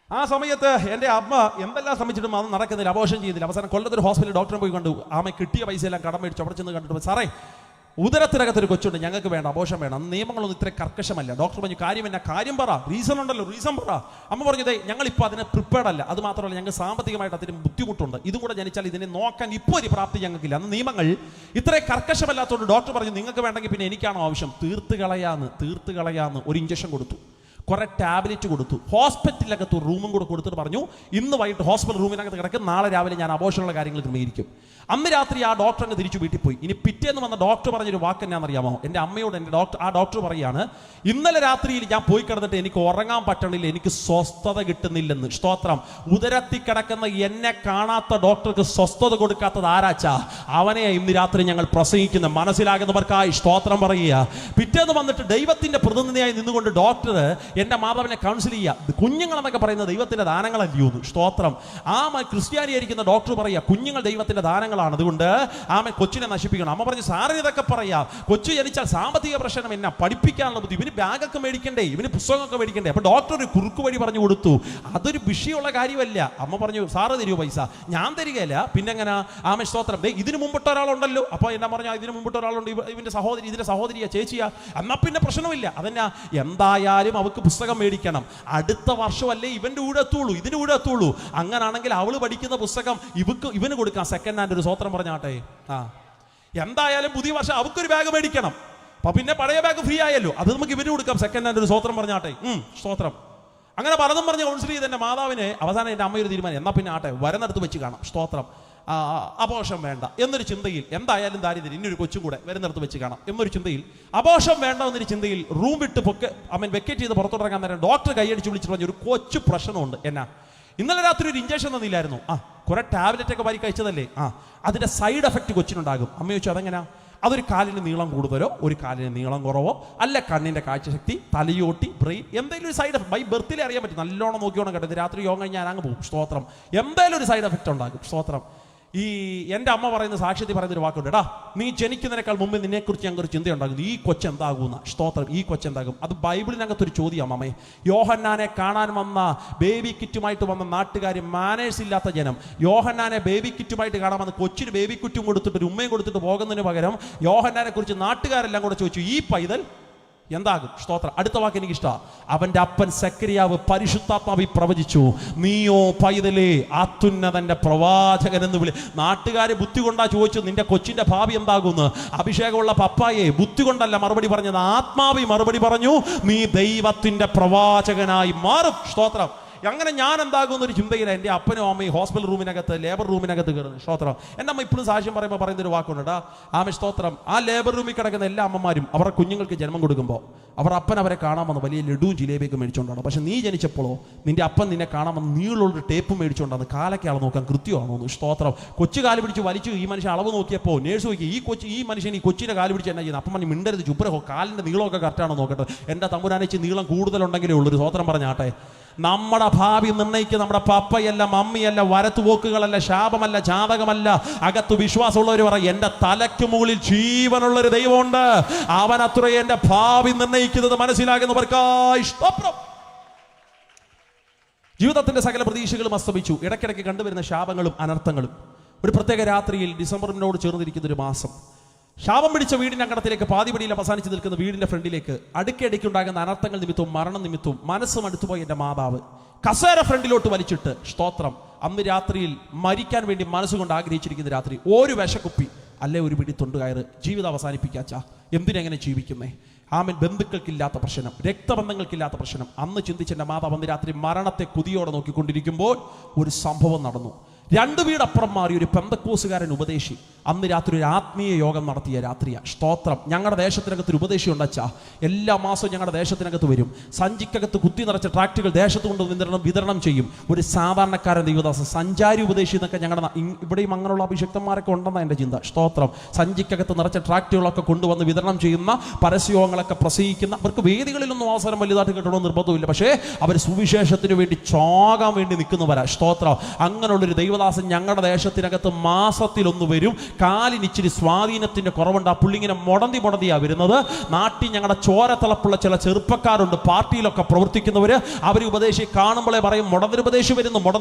ആ സമയത്ത് എൻ്റെ അമ്മ എന്തെല്ലാം ശ്രമിച്ചിട്ടും അത് നടക്കുന്നില്ല, അബോർഷൻ ചെയ്യുന്നില്ല. അവസാനം കൊല്ലത്തൊരു ഹോസ്പിറ്റലിൽ ഡോക്ടറെ പോയി കണ്ടു. ആമ കിട്ടിയ പൈസ എല്ലാം കടം മേടിച്ചു. അവിടെ ചെന്ന് കണ്ടിട്ട്, സാറേ ഉദരത്തിനകത്തൊരു കൊച്ചുണ്ട്, ഞങ്ങൾക്ക് വേണ്ട, അബോർഷൻ വേണം. നിയമങ്ങളൊന്നും ഇത്ര കർക്കശമല്ല. ഡോക്ടർ പറഞ്ഞു, കാര്യം എന്നാ? കാര്യം പറ, റീസൺ ഉണ്ടല്ലോ, റീസൺ പറ. അമ്മ പറഞ്ഞതേ, ഞങ്ങളിപ്പോൾ അതിന് പ്രിപ്പയർഡ് അല്ല. അത് മാത്രമല്ല, ഞങ്ങൾക്ക് സാമ്പത്തികമായിട്ട് അതിന് ബുദ്ധിമുട്ടുണ്ട്. ഇതും കൂടെ ജനിച്ചാൽ ഇതിനെ നോക്കാൻ ഇപ്പോൾ ഒരു പ്രാപ്തി ഞങ്ങൾക്കില്ല. അന്ന് നിയമങ്ങൾ ഇത്ര കർക്കശമല്ലാത്തതുകൊണ്ട് ഡോക്ടർ പറഞ്ഞു, നിങ്ങൾക്ക് വേണ്ടെങ്കിൽ പിന്നെ എനിക്കാണോ ആവശ്യം? തീർത്ത് കളയാന്ന് ഒരു ഇഞ്ചക്ഷൻ കൊടുത്തു. കുറെ ടാബ്ലറ്റ് കൊടുത്തു. ഹോസ്പിറ്റലിനകത്ത് ഒരു റൂമും കൂടെ കൊടുത്തിട്ട് പറഞ്ഞു, ഇന്ന് വൈകിട്ട് ഹോസ്പിറ്റൽ റൂമിനകത്ത് കിടക്കും, നാളെ രാവിലെ ഞാൻ അബോർഷനുള്ള കാര്യങ്ങൾ ക്രമീകരിക്കും. അന്ന് രാത്രി ആ ഡോക്ടർ അങ്ങ് തിരിച്ചു വീട്ടിൽ പോയി. ഇനി പിറ്റേന്ന് വന്ന ഡോക്ടർ പറഞ്ഞൊരു വാക്ക് എന്നാണെന്നറിയാമോ? എൻ്റെ അമ്മയോട് ആ ഡോക്ടർ പറയാണ്, ഇന്നലെ രാത്രിയിൽ ഞാൻ പോയി കിടന്നിട്ട് എനിക്ക് ഉറങ്ങാൻ പറ്റണില്ല, എനിക്ക് സ്വസ്ഥത കിട്ടുന്നില്ലെന്ന്. സ്തോത്രം. ഉദരത്തിൽ കിടക്കുന്ന എന്നെ കാണാത്ത ഡോക്ടർക്ക് സ്വസ്ഥത കൊടുക്കാത്തത് ആരാച്ചാ? അവനെ ഇന്ന് രാത്രി ഞങ്ങൾ പ്രസംഗിക്കുന്ന മനസ്സിലാകുന്നവർക്കായി സ്തോത്രം പറയുക. പിറ്റേന്ന് വന്നിട്ട് ദൈവത്തിന്റെ പ്രതിനിധിയായി നിന്നുകൊണ്ട് ഡോക്ടർ എൻ്റെ മാതാവിനെ കൗൺസിൽ ചെയ്യുക. കുഞ്ഞുങ്ങളെന്നൊക്കെ പറയുന്നത് ദൈവത്തിന്റെ ദാനങ്ങളല്ലയോ? സ്തോത്രം. ക്രിസ്ത്യാനിയായിരിക്കുന്ന ഡോക്ടർ പറയുക, കുഞ്ഞുങ്ങൾ ദൈവത്തിന്റെ ദാനങ്ങൾ, അതുകൊണ്ട് ആമൻ കൊച്ചിനെ നശിപ്പിക്കണം. അമ്മ പറഞ്ഞു, സാറിന് ഇതൊക്കെ പറയാം, കൊച്ചു ജനിച്ചാൽ സാമ്പത്തിക പ്രശ്നം, എന്നാ പഠിപ്പിക്കാനുള്ള ബുദ്ധി, ഇവന് ബാഗൊക്കെ മേടിക്കണ്ടേ, ഇവന് പുസ്തകമൊക്കെ മേടിക്കണ്ടേ. അപ്പൊ ഡോക്ടർ ഒരു കുറുക്ക് വഴി പറഞ്ഞു കൊടുത്തു. അതൊരു വിഷയമുള്ള കാര്യമല്ല. അമ്മ പറഞ്ഞു, സാറ് തരുമോ പൈസ? ഞാൻ തരികയില്ല. പിന്നെ എങ്ങനെ? ആമൻ സ്തോത്രം. ഇതിന് മുമ്പിട്ട് ഒരാളുണ്ടല്ലോ. അപ്പൊ എന്നാ പറഞ്ഞാൽ, ഇതിന് മുമ്പിട്ട് ഒരാളുണ്ട്, ഇതിന്റെ സഹോദരിയാ, ചേച്ചിയാ. എന്നാ പിന്നെ പ്രശ്നമില്ല. അതെന്നാ, എന്തായാലും അവൾക്ക് പുസ്തകം മേടിക്കണം. അടുത്ത വർഷമല്ലേ ഇവന്റെ കൂടെ എത്തുള്ളൂ, ഇതിന് കൂടെ എത്തുള്ളൂ. അങ്ങനാണെങ്കിൽ അവള് പഠിക്കുന്ന പുസ്തകം ഇവന് കൊടുക്കാം, സെക്കൻഡ് ഹാൻഡ്. ഒരു സ്വത്രം പറഞ്ഞാട്ടെ. എന്തായാലും പുതിയ വർഷം അവക്കൊരു ബാഗ് മേടിക്കണം. അപ്പൊ പിന്നെ പഴയ ബാഗ് ഫ്രീ ആയല്ലോ, അത് നമുക്ക് ഇവന് കൊടുക്കാം, സെക്കൻഡ് ഹാൻഡ്. ഒരു സ്വത്രം പറഞ്ഞാട്ടെ. സ്തോത്രം. അങ്ങനെ പലതും പറഞ്ഞ് കൗൺസിൽ ചെയ്ത് എൻ്റെ മാതാവിന് അവസാനം എൻ്റെ അമ്മയൊരു തീരുമാനം, എന്നാ പിന്നെ ആട്ടെ വരുന്നിടത്ത് വെച്ച് കാണാം. സ്തോത്രം. അബോഷം വേണ്ട എന്നൊരു ചിന്തയിൽ, എന്തായാലും ദാരിദ്ര്യം, ഇന്നൊരു കൊച്ചും കൂടെ വരുന്നിടത്ത് വെച്ച് കാണാം എന്നൊരു ചിന്തയിൽ, അബോഷം വേണ്ട എന്നൊരു ചിന്തയിൽ റൂം വിട്ട് വെക്കേറ്റ് ചെയ്ത് പുറത്തോട്ടിറങ്ങാൻ നേരം ഡോക്ടർ കൈയടിച്ച് വിളിച്ചിട്ട് പറഞ്ഞു, ഒരു കൊച്ചു പ്രശ്നമുണ്ട്. എന്നാ? ഇന്നലെ രാത്രി ഒരു ഇഞ്ചക്ഷൻ തന്നില്ലായിരുന്നു? കുറെ ടാബ്ലറ്റ് ഒക്കെ വാരി കഴിച്ചതല്ലേ? അതിന്റെ സൈഡ് എഫക്റ്റ് കൊച്ചിനുണ്ടാകും. അമ്മ ചോദിച്ചു, അതെങ്ങനെയാ? അതൊരു കാലിന് നീളം കൂടുതലോ, ഒരു കാലിന് നീളം കുറവോ, അല്ല കണ്ണിന്റെ കാഴ്ചശക്തി, തലയോട്ടി, ബ്രെയിൻ, എന്തെങ്കിലും ഒരു സൈഡ് എഫക്ട് ബൈ ബർത്തിലേ അറിയാൻ പറ്റും. നല്ലോണം നോക്കിയോണം കേട്ടോ. ഇത് രാത്രി യോഗ കഴിഞ്ഞാൽ ഞാൻ അങ്ങ് പോകും. സ്തോത്രം. എന്തായാലും ഒരു സൈഡ് എഫക്റ്റ് ഉണ്ടാകും. സ്തോത്രം. ഈ എൻ്റെ അമ്മ പറയുന്ന സാക്ഷ്യത്തിൽ പറയുന്നൊരു വാക്കുണ്ട്, എടാ നീ ജനിക്കുന്നതിനേക്കാൾ മുമ്പ് നിന്നെക്കുറിച്ച് ഞങ്ങൾക്കൊരു ചിന്തയുണ്ടാകുന്നു, ഈ കൊച്ചെന്താകുന്ന. സ്തോത്രം. ഈ കൊച്ചെന്താകും? അത് ബൈബിളിനകത്തൊരു ചോദ്യമാണ് അമ്മേ. യോഹന്നാനെ കാണാൻ വന്ന ബേബി കിറ്റുമായിട്ട് വന്ന നാട്ടുകാർ, മാനേഴ്സ് ഇല്ലാത്ത ജനം, യോഹന്നാനെ ബേബി കിറ്റുമായിട്ട് കാണാൻ വന്ന് കൊച്ചിന് ബേബി കിറ്റും കൊടുത്തിട്ട് ഒരു ഉമ്മയും കൊടുത്തിട്ട് പോകുന്നതിന് പകരം യോഹന്നാനെ കുറിച്ച് നാട്ടുകാരെല്ലാം കൂടെ ചോദിച്ചു, ഈ പൈതൽ എന്താകും? സ്തോത്രം. അടുത്ത വാക്ക് എനിക്ക് ഇഷ്ടമാണ്. അവന്റെ അപ്പൻ സെക്കരിയാവ് പരിശുദ്ധാത്മാവി പ്രവചിച്ചു, നീയോ പൈതലേ അത്യുന്നതന്റെ പ്രവാചകൻ എന്ന് വിളി. നാട്ടുകാരെ ബുദ്ധി കൊണ്ടാ ചോദിച്ചു, നിന്റെ കൊച്ചിന്റെ ഭാവി എന്താകുമെന്ന്. അഭിഷേകമുള്ള പപ്പായെ ബുദ്ധി കൊണ്ടല്ല മറുപടി പറഞ്ഞത്, ആത്മാവി മറുപടി പറഞ്ഞു, നീ ദൈവത്തിന്റെ പ്രവാചകനായി മാറും. സ്തോത്രം. അങ്ങനെ ഞാൻ എന്താകുന്നൊരു ചിന്തയില്ല. എൻ്റെ അപ്പനും അമ്മയും ഹോസ്പിറ്റൽ റൂമിനകത്ത്, ലേബർ റൂമിനകത്ത് കയറുന്നു. സ്തോത്രം. എൻ്റെ അമ്മ ഇപ്പോഴും സാക്ഷ്യം പറയുമ്പോൾ പറയുന്നൊരു വാക്കുണ്ട്, ആമേ സ്തോത്രം. ആ ലേബർ റൂമിൽ കിടക്കുന്ന എല്ലാ അമ്മമാരും അവരുടെ കുഞ്ഞുങ്ങൾക്ക് ജന്മം കൊടുക്കുമ്പോൾ അവർ അപ്പൻ അവരെ കാണാമെന്ന് വലിയ ലഡുവും ജിലേബിയൊക്കെ മേടിച്ചുകൊണ്ടാണ്. പക്ഷെ നീ ജനിച്ചപ്പോഴോ നിന്റെ അപ്പൻ നിന്നെ കാണാമെന്ന് നീളുള്ളൊരു ടേപ്പ് മേടിച്ചുകൊണ്ടാണ്. കാലൊക്കെ ആൾ നോക്കാൻ കൃത്യമാണോ? സ്തോത്രം. കൊച്ചു കാല് പിടിച്ച് വലിച്ചു ഈ മനുഷ്യൻ അളവ് നോക്കിയപ്പോൾ നേഴ്സ് നോക്കി, ഈ മനുഷ്യൻ ഈ കൊച്ചിൻ്റെ കാല് പിടിച്ച് എന്നാ ചെയ്യുന്നത്? അപ്പം പറഞ്ഞു, മിണ്ടരുത്, ചുപ്രഹോ, കാലിൻ്റെ നീളമൊക്കെ കറക്റ്റാണോ നോക്കട്ടെ. എൻ്റെ തമ്പുരാനേച്ച് നീളം കൂടുതലുണ്ടെങ്കിലേ ഉള്ളൊരു സ്വത്രം പറഞ്ഞാട്ടെ. നമ്മുടെ ഭാവി നിർണ്ണയിക്കുക നമ്മുടെ പപ്പയല്ല, മമ്മിയല്ല, വരത്തുപോക്കുകളല്ല, ശാപമല്ല, ജാതകമല്ല. അകത്ത് വിശ്വാസമുള്ളവർ പറയും, എൻ്റെ തലയ്ക്ക് മുകളിൽ ജീവനുള്ളൊരു ദൈവമുണ്ട്, അവൻ അത്രയും എൻ്റെ ഭാവി നിർണ്ണയിക്കുന്നത് മനസ്സിലാകുന്നവർക്കായി സ്തോത്രം. ജീവിതത്തിന്റെ സകല പ്രതീക്ഷകളും അസ്തമിച്ചു. ഇടയ്ക്കിടയ്ക്ക് കണ്ടുവരുന്ന ശാപങ്ങളും അനർത്ഥങ്ങളും. ഒരു പ്രത്യേക രാത്രിയിൽ, ഡിസംബറിനോട് ചേർന്നിരിക്കുന്ന ഒരു മാസം, ശാപം പിടിച്ച വീടിന്റെ അങ്കണത്തിലേക്ക് പാതിപടിയിൽ അവസാനിച്ച് നിൽക്കുന്ന വീടിന്റെ ഫ്രണ്ടിലേക്ക് അടുക്കയിടയ്ക്ക് ഉണ്ടാകുന്ന അനർത്ഥങ്ങൾ നിമിത്തവും മരണം നിമിത്തവും മനസ്സും അടുത്തുപോയി എൻ്റെ മാതാവ് കസേര ഫ്രണ്ടിലോട്ട് വലിച്ചിട്ട്, സ്തോത്രം, അന്ന് രാത്രിയിൽ മരിക്കാൻ വേണ്ടി മനസ്സുകൊണ്ട് ആഗ്രഹിച്ചിരിക്കുന്ന രാത്രി, ഒരു വിശക്കുപ്പി അല്ലെ ഒരു പിടി തൊണ്ടുകയറ്, ജീവിതം അവസാനിപ്പിക്കാച്ചാ. എന്തിനെങ്ങനെ ജീവിക്കുന്നേ? ആമൻ. ബന്ധുക്കൾക്കില്ലാത്ത പ്രശ്നം, രക്തബന്ധങ്ങൾക്കില്ലാത്ത പ്രശ്നം. അന്ന് ചിന്തിച്ച എൻ്റെ മാതാവ് അന്ന് രാത്രി മരണത്തെ കുതിയോടെ നോക്കിക്കൊണ്ടിരിക്കുമ്പോൾ ഒരു സംഭവം നടന്നു. 2 വീടപ്പുറം മാറി ഒരു പെന്തക്കോസുകാരൻ ഉപദേശി അന്ന് രാത്രി ഒരു ആത്മീയ യോഗം നടത്തിയ രാത്രിയാണ്. സ്തോത്രം. ഞങ്ങളുടെ ദേശത്തിനകത്ത് ഒരു ഉപദേശി ഉണ്ടച്ചാ. എല്ലാ മാസവും ഞങ്ങളുടെ ദേശത്തിനകത്ത് വരും. സഞ്ചിക്കകത്ത് കുത്തി നിറച്ച ട്രാക്റ്റുകൾ ദേശത്ത് കൊണ്ട് വിതരണം ചെയ്യും. ഒരു സാധാരണക്കാരൻ ദൈവദാസൻ, സഞ്ചാരി ഉപദേശി എന്നൊക്കെ ഞങ്ങളുടെ ഇവിടെയും അങ്ങനെയുള്ള അഭിഷക്തന്മാരൊക്കെ ഉണ്ടെന്നാണ് എൻ്റെ ചിന്ത. സ്തോത്രം. സഞ്ചിക്കകത്ത് നിറച്ച ട്രാക്റ്റുകളൊക്കെ കൊണ്ടുവന്ന് വിതരണം ചെയ്യുന്ന, പരസ്യയോഗങ്ങളൊക്കെ പ്രസംഗിക്കുന്ന, അവർക്ക് വേദികളിലൊന്നും അവസരം വലുതായിട്ട് കിട്ടണമെന്ന് നിർബന്ധമില്ല. പക്ഷേ അവർ സുവിശേഷത്തിന് വേണ്ടി ചോകാൻ വേണ്ടി നിൽക്കുന്നവരാ. സ്തോത്രം. അങ്ങനെയുള്ളൊരു ദൈവദാസൻ ഞങ്ങളുടെ ദേശത്തിനകത്ത് മാസത്തിലൊന്ന് വരും. കാലിനിച്ചിരി സ്വാധീനത്തിന്റെ കുറവുണ്ട്. ആ പുള്ളിങ്ങനെ മുടന്തിയാ വരുന്നത്. നാട്ടിൽ ഞങ്ങളുടെ ചോരത്തിളപ്പുള്ള ചില ചെറുപ്പക്കാരുണ്ട്, പാർട്ടിയിലൊക്കെ പ്രവർത്തിക്കുന്നവര്. അവർ ഉപദേശി കാണുമ്പോഴേ പറയും, മുടന്തിരുപദേശി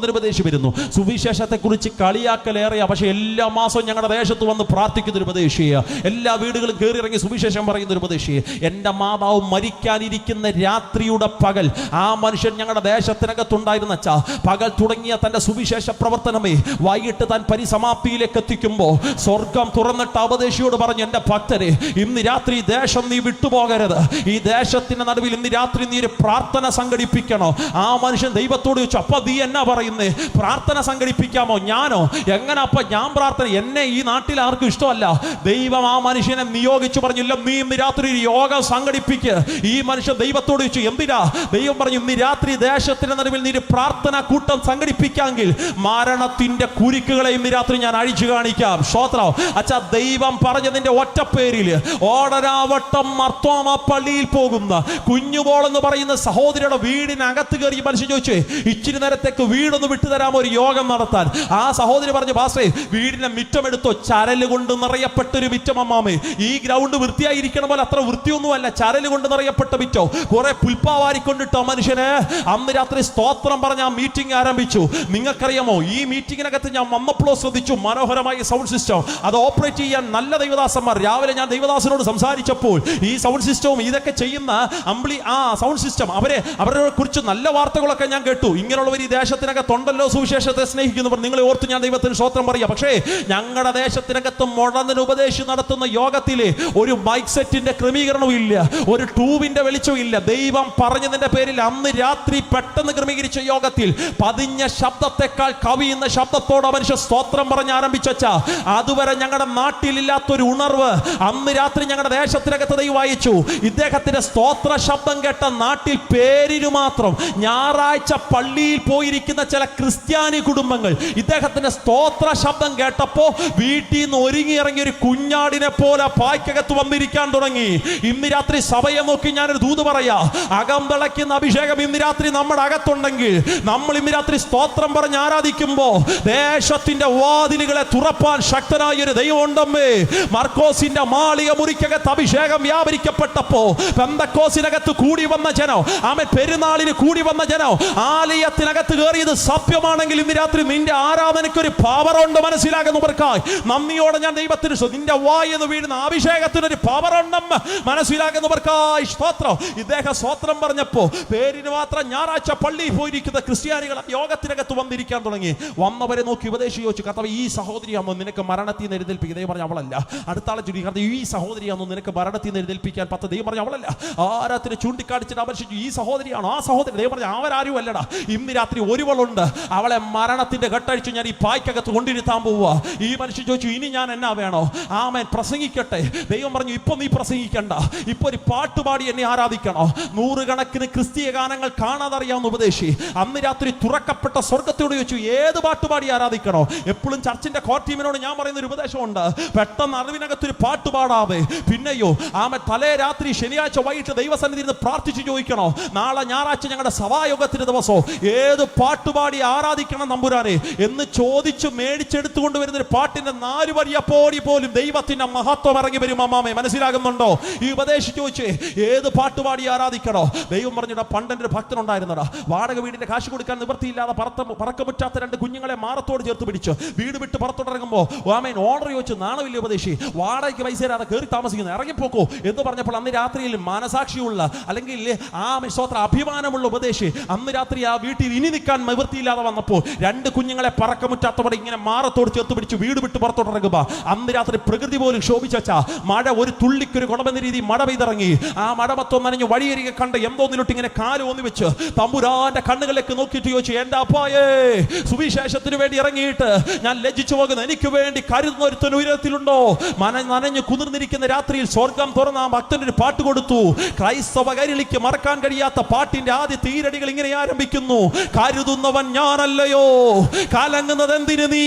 വരുന്നു. സുവിശേഷത്തെക്കുറിച്ച് കളിയാക്കലേറിയ, പക്ഷെ എല്ലാ മാസവും ഞങ്ങളുടെ ദേശത്ത് വന്ന് പ്രാർത്ഥിക്കുന്ന ഒരു ഉപദേശിയെ, എല്ലാ വീടുകളും കയറി ഇറങ്ങി സുവിശേഷം പറയുന്ന ഒരു ഉപദേശിയെ. എൻ്റെ മാതാവ് മരിക്കാനിരിക്കുന്ന രാത്രിയുടെ പകൽ ആ മനുഷ്യൻ ഞങ്ങളുടെ ദേശത്തിനകത്തുണ്ടായിരുന്ന പകൽ തുടങ്ങിയ തന്റെ സുവിശേഷ പ്രവർത്തനം ദൈവമേ വൈകിട്ട് താൻ പരിസമാപ്തിയിലേക്ക് എത്തിക്കുമ്പോൾ സ്വർഗം തുറന്നിട്ട് ഉപദേശിയോട് പറഞ്ഞു, എൻ്റെ ഭക്തരെ, ഇന്ന് രാത്രി ഈ ദേശം നീ വിട്ടുപോകരുത്. ഈ ദേശത്തിന്റെ നടുവിൽ ഇന്ന് രാത്രി നീ ഒരു പ്രാർത്ഥന സംഘടിപ്പിക്കണോ? ആ മനുഷ്യൻ ദൈവത്തോട് ചോദിച്ചു, അപ്പൊ നീ എന്നാ പറയുന്നേ? പ്രാർത്ഥന സംഘടിപ്പിക്കാമോ? ഞാനോ? എങ്ങനെ അപ്പൊ ഞാൻ പ്രാർത്ഥന? എന്നെ ഈ നാട്ടിൽ ആർക്കും ഇഷ്ടമല്ല. ദൈവം ആ മനുഷ്യനെ നിയോഗിച്ചു പറഞ്ഞില്ല, നീ ഇന്ന് രാത്രി ഒരു യോഗം സംഘടിപ്പിക്ക്. ഈ മനുഷ്യൻ ദൈവത്തോട് ചോദിച്ചു, എന്തിനാ? ദൈവം പറഞ്ഞു, ഇന്ന് രാത്രി ദേശത്തിന്റെ നടുവിൽ നീ ഒരു പ്രാർത്ഥന കൂട്ടം സംഘടിപ്പിക്കാമെങ്കിൽ മരണത്തിന്റെ കുരുക്കുകളെ ഇന്ന് രാത്രി ഞാൻ അഴിച്ചു കാണിക്കാം. സ്തോത്രം. അച്ഛാ, ദൈവം പറഞ്ഞതിന്റെ ഒറ്റ പേരിൽ ഓടരാവട്ടം മർത്തോമ പള്ളിയിൽ പോകുന്ന കുഞ്ഞുപോൾ എന്ന് പറയുന്ന സഹോദരിയുടെ വീടിനകത്ത് കയറി മനുഷ്യൻ ചോദിച്ചു, ഇച്ചിരി നേരത്തേക്ക് വീടൊന്ന് വിട്ടുതരാമോ, ഒരു യോഗം നടത്താൻ? ആ സഹോദരി പറഞ്ഞു, പാസ്റ്റേ, വീടിന്റെ മിറ്റമെടുത്തോ? ചരല് കൊണ്ട് നിറയപ്പെട്ടൊരു മിറ്റം അമ്മാമേ. ഈ ഗ്രൗണ്ട് വൃത്തിയായിരിക്കണ പോലെ അത്ര വൃത്തിയൊന്നുമല്ല, ചരല് കൊണ്ട് നിറയപ്പെട്ട മിറ്റോ. കുറെ പുൽപ്പാവാരിക്കൊണ്ടിട്ടോ മനുഷ്യന്. അന്ന് രാത്രി സ്തോത്രം പറഞ്ഞ ആ മീറ്റിംഗ് ആരംഭിച്ചു. നിങ്ങൾക്കറിയാമോ, ഈ മീറ്റിംഗിനകത്ത് ഞാൻ വന്നപ്പോൾ ശ്രദ്ധിച്ചു, മനോഹരമായ സൗണ്ട് സിസ്റ്റം. അത് ഓപ്പറേറ്റ് ചെയ്യാൻ നല്ല ദൈവദാസന്മാർ. രാവിലെ ഞാൻ ദൈവദാസനോട് സംസാരിച്ചപ്പോൾ ഈ സൗണ്ട് സിസ്റ്റവും ഇതൊക്കെ ചെയ്യുന്ന സൗണ്ട് സിസ്റ്റം അവരെ കുറിച്ച് നല്ല വാർത്തകളൊക്കെ ഞാൻ കേട്ടു. ഇങ്ങനെയുള്ളവർ ഈ ദേശത്തിനകത്തുണ്ടല്ലോ, സുവിശേഷത്തെ സ്നേഹിക്കുന്നവർ. നിങ്ങളെ ഓർത്ത് ഞാൻ ദൈവത്തിന് സ്തോത്രം പറയാം. പക്ഷേ ഞങ്ങളുടെ ദേശത്തിനകത്ത് മുടന്തിന് ഉപദേശം നടത്തുന്ന യോഗത്തിലെ ഒരു മൈക്ക് സെറ്റിന്റെ ക്രമീകരണവും ഇല്ല, ഒരു ട്യൂബിന്റെ വെളിച്ചവും ഇല്ല. ദൈവം പറഞ്ഞതിന്റെ പേരിൽ അന്ന് രാത്രി പെട്ടെന്ന് ക്രമീകരിച്ച യോഗത്തിൽ പതിഞ്ഞ ശബ്ദത്തെക്കാൾ കവിയുന്ന ശബ്ദത്തോടെ മനുഷ്യ സ്തോത്രം പറഞ്ഞ് ആരംഭിച്ചാ. അതുവരെ ഞങ്ങളുടെ നാട്ടിലില്ലാത്തൊരു ഉണർവ് അന്ന് രാത്രി ഞങ്ങളുടെ ദേശത്തിനകത്ത് ദൈവം വായിച്ചു. ഇദ്ദേഹത്തിന്റെ സ്തോത്ര ശബ്ദം കേട്ട നാട്ടിൽ പേരിനു മാത്രം ഞായറാഴ്ച പള്ളിയിൽ പോയിരിക്കുന്ന ചില ക്രിസ്ത്യാനി കുടുംബങ്ങൾ ഇദ്ദേഹത്തിന്റെ സ്തോത്ര ശബ്ദം കേട്ടപ്പോ വീട്ടിൽ നിന്ന് ഒരുങ്ങി ഇറങ്ങിയ ഒരു കുഞ്ഞാടിനെ പോലെ പായ്ക്കകത്ത് വന്നിരിക്കാൻ തുടങ്ങി. ഇന്ന് രാത്രി സഭയെ നോക്കി ഞാനൊരു ദൂത് പറയാ, അകം തിളയ്ക്കുന്ന അഭിഷേകം ഇന്ന് രാത്രി നമ്മുടെ അകത്തുണ്ടെങ്കിൽ, നമ്മൾ ഇന്ന് രാത്രി സ്തോത്രം പറഞ്ഞ് ആരാധിക്കുമ്പോ ദേശത്തിന്റെ വാതിലുകളെ തുറപ്പാൻ ശക്തനായ ഒരു ദൈവം ഉണ്ടമ്മേ. മർക്കോസിന്റെ മാളിക മുറിക്കകത്ത് അഭിഷേകം വ്യാപരിക്കപ്പെട്ടപ്പോ പെന്തക്കോസിനകത്ത് കൂടി വന്ന ജനം, പെരുന്നാളിന് കൂടി വന്ന ജനം ആലയത്തിനകത്ത് കയറിയത് സത്യമാണെങ്കിൽ ഇന്ന് രാത്രി നിന്റെ ആരാധനയ്ക്ക് ഒരു പവറുണ്ട് മനസ്സിലാകുന്നവർക്കായി നന്ദിയോടെ ഞാൻ ദൈവത്തിന് നിന്റെ വായെന്ന് വീഴുന്ന അഭിഷേകത്തിനൊരു പവറുണ്ടെന്ന് മനസ്സിലാകുന്നവർക്കായി സ്തോത്രം. ഇദ്ദേഹം സ്തോത്രം പറഞ്ഞപ്പോ പേരിന് മാത്രം ഞായറാഴ്ച പള്ളിയിൽ പോയിരിക്കുന്ന ക്രിസ്ത്യാനികൾ യോഗത്തിനകത്ത് വന്നിരിക്കാൻ തുടങ്ങി. വന്നവരെ നോക്കി ഉപദേശി ചോദിച്ചു, കർത്താവേ, ഈ സഹോദരിയാണോ നിനക്ക് മരണത്തിൽ നിന്ന് എഴുന്നേൽപ്പിക്കുക? ദൈവം പറഞ്ഞു, അവളല്ല. അടുത്താളെ ചുരുക്കി, കർത്താവേ, ഈ സഹോദരിയാണോ നിനക്ക് മരണത്തിൽ നിന്ന് എഴുന്നേൽപ്പിക്കാൻ പത്ത്? ദൈവം പറഞ്ഞു, അവളല്ല. ആരാത്തിന് ചൂണ്ടിക്കാണിച്ചിട്ട് അപേക്ഷിച്ചു, ഈ സഹോദരിയാണോ? ആ സഹോദരി. ദൈവം പറഞ്ഞു, അവരാരും അല്ലടാ. ഇന്ന് രാത്രി ഒരുവളുണ്ട്, അവളെ മരണത്തിന്റെ ഘട്ടഴിച്ചു ഞാൻ ഈ പായ്ക്കകത്ത് കൊണ്ടിരുത്താൻ പോവുക. ഈ മനുഷ്യൻ ചോദിച്ചു, ഇനി ഞാൻ എന്നാ വേണോ? ആമേൻ, പ്രസംഗിക്കട്ടെ. ദൈവം പറഞ്ഞു, ഇപ്പൊ നീ പ്രസംഗിക്കണ്ട, ഇപ്പൊ ഒരു പാട്ടുപാടി എന്നെ ആരാധിക്കണോ? നൂറുകണക്കിന് ക്രിസ്തീയ ഗാനങ്ങൾ കാണാതറിയാവുന്ന ഉപദേശി അന്ന് രാത്രി തുറക്കപ്പെട്ട സ്വർഗത്തോട് ചോദിച്ചു, ഏത് പാട്ടുപാടി ആരാധിക്കണോ? എപ്പോഴും ചർച്ചിന്റെ കോർ ടീമിനോട് ഞാൻ പറയുന്ന ഒരു ഉപദേശമുണ്ട്, പെട്ടെന്ന് അറിവിനകത്തൊരു പാട്ട് പാടാതെ പിന്നെയോ തലേ രാത്രി ശനിയാഴ്ച വൈകിട്ട് ദൈവസന്നിധിയിൽ നിന്ന് പ്രാർത്ഥിച്ചു ചോദിക്കണോ, നാളെ ഞായറാഴ്ച ഞങ്ങളുടെ സഭായോഗത്തിന്റെ ദിവസവും ഏത് പാട്ടുപാടി ആരാധിക്കണം നമ്പുരാനെ എന്ന് ചോദിച്ചു മേടിച്ചെടുത്തുകൊണ്ട് വരുന്ന ഒരു പാട്ടിന്റെ 4 വരിയപ്പോടി പോലും ദൈവത്തിന്റെ മഹത്വം ഇറങ്ങി വരും. അമ്മാമേ, മനസ്സിലാകുന്നുണ്ടോ? ഈ ഉപദേശിച്ച് ചോദിച്ചേ, ഏത് പാട്ടുപാടി ആരാധിക്കണോ? ദൈവം പറഞ്ഞിടാ, പണ്ടെന്റെ ഒരു ഭക്തനുണ്ടായിരുന്നടാ, വാടക വീടിന്റെ കാശ് കൊടുക്കാൻ നിവൃത്തിയില്ലാതെ പറക്കമുറ്റാത്ത 2 കുഞ്ഞുങ്ങളെ മാറത്തോട് ചേർത്ത് പിടിച്ചു വീട് വിട്ട് പുറത്തോട്ടിറങ്ങുമ്പോൾ ഓർഡർ ചോദിച്ചു, നാണമില്ല ഉപദേശി, വാടകയ്ക്ക് പൈസ തരാതെ കയറി താമസിക്കുന്നു, ഇറങ്ങിപ്പോക്കോ എന്ന് പറഞ്ഞപ്പോൾ അന്ന് രാത്രിയിൽ മനസാക്ഷിയുള്ള അല്ലെങ്കിൽ സ്തോത്ര അഭിമാനമുള്ള ഉപദേശി അന്ന് രാത്രി ആ വീട്ടിൽ ഇനി നിൽക്കാൻ നിവൃത്തിയില്ലാതെ വന്നപ്പോൾ 2 കുഞ്ഞുങ്ങളെ പറക്കമുറ്റാത്തവടെ ഇങ്ങനെ മാറത്തോട് ചേർത്ത് പിടിച്ചു വീട് വിട്ട് പുറത്തോട്ടിറങ്ങുക. അന്ന് രാത്രി പ്രകൃതി പോലും ശോഭിച്ചാ മഴ ഒരു തുള്ളിക്കൊരു കുടമെന്ന രീതി മഴ പെയ്തിറങ്ങി. ആ മഴ മൊത്തം നനഞ്ഞ് വഴിയരികെ കണ്ട് എന്തോന്നിലോട്ട് ഇങ്ങനെ കാല് ഒന്നി വെച്ച് തമ്പുരാന്റെ കണ്ണുകളിലേക്ക് നോക്കിയിട്ട് ചോദിച്ചു, എന്റെ അപ്പായേ, സുവിശേഷത്തിന് വേണ്ടി ഇറങ്ങിയിട്ട് ഞാൻ ലജ്ജിച്ചു പോകുന്നു, എനിക്ക് വേണ്ടി കരുതുന്ന ഒരുത്തൻ ഉയരത്തിലുണ്ടോ? നനഞ്ഞ് കുതിർന്നിരിക്കുന്ന രാത്രിയിൽ സ്വർഗം തുറന്ന ആ ഭക്തനൊരു പാട്ട് കൊടുത്തു. ക്രൈസ്തവ കൈരളിക്ക് മറക്കാൻ കഴിയാത്ത പാട്ടിന്റെ ആദ്യത്തെ ഈരടികൾ ഇങ്ങനെ ആരംഭിക്കുന്നു, കരുതുന്നവൻ ഞാനല്ലയോ, കലങ്ങുന്നത് എന്തിന് നീ,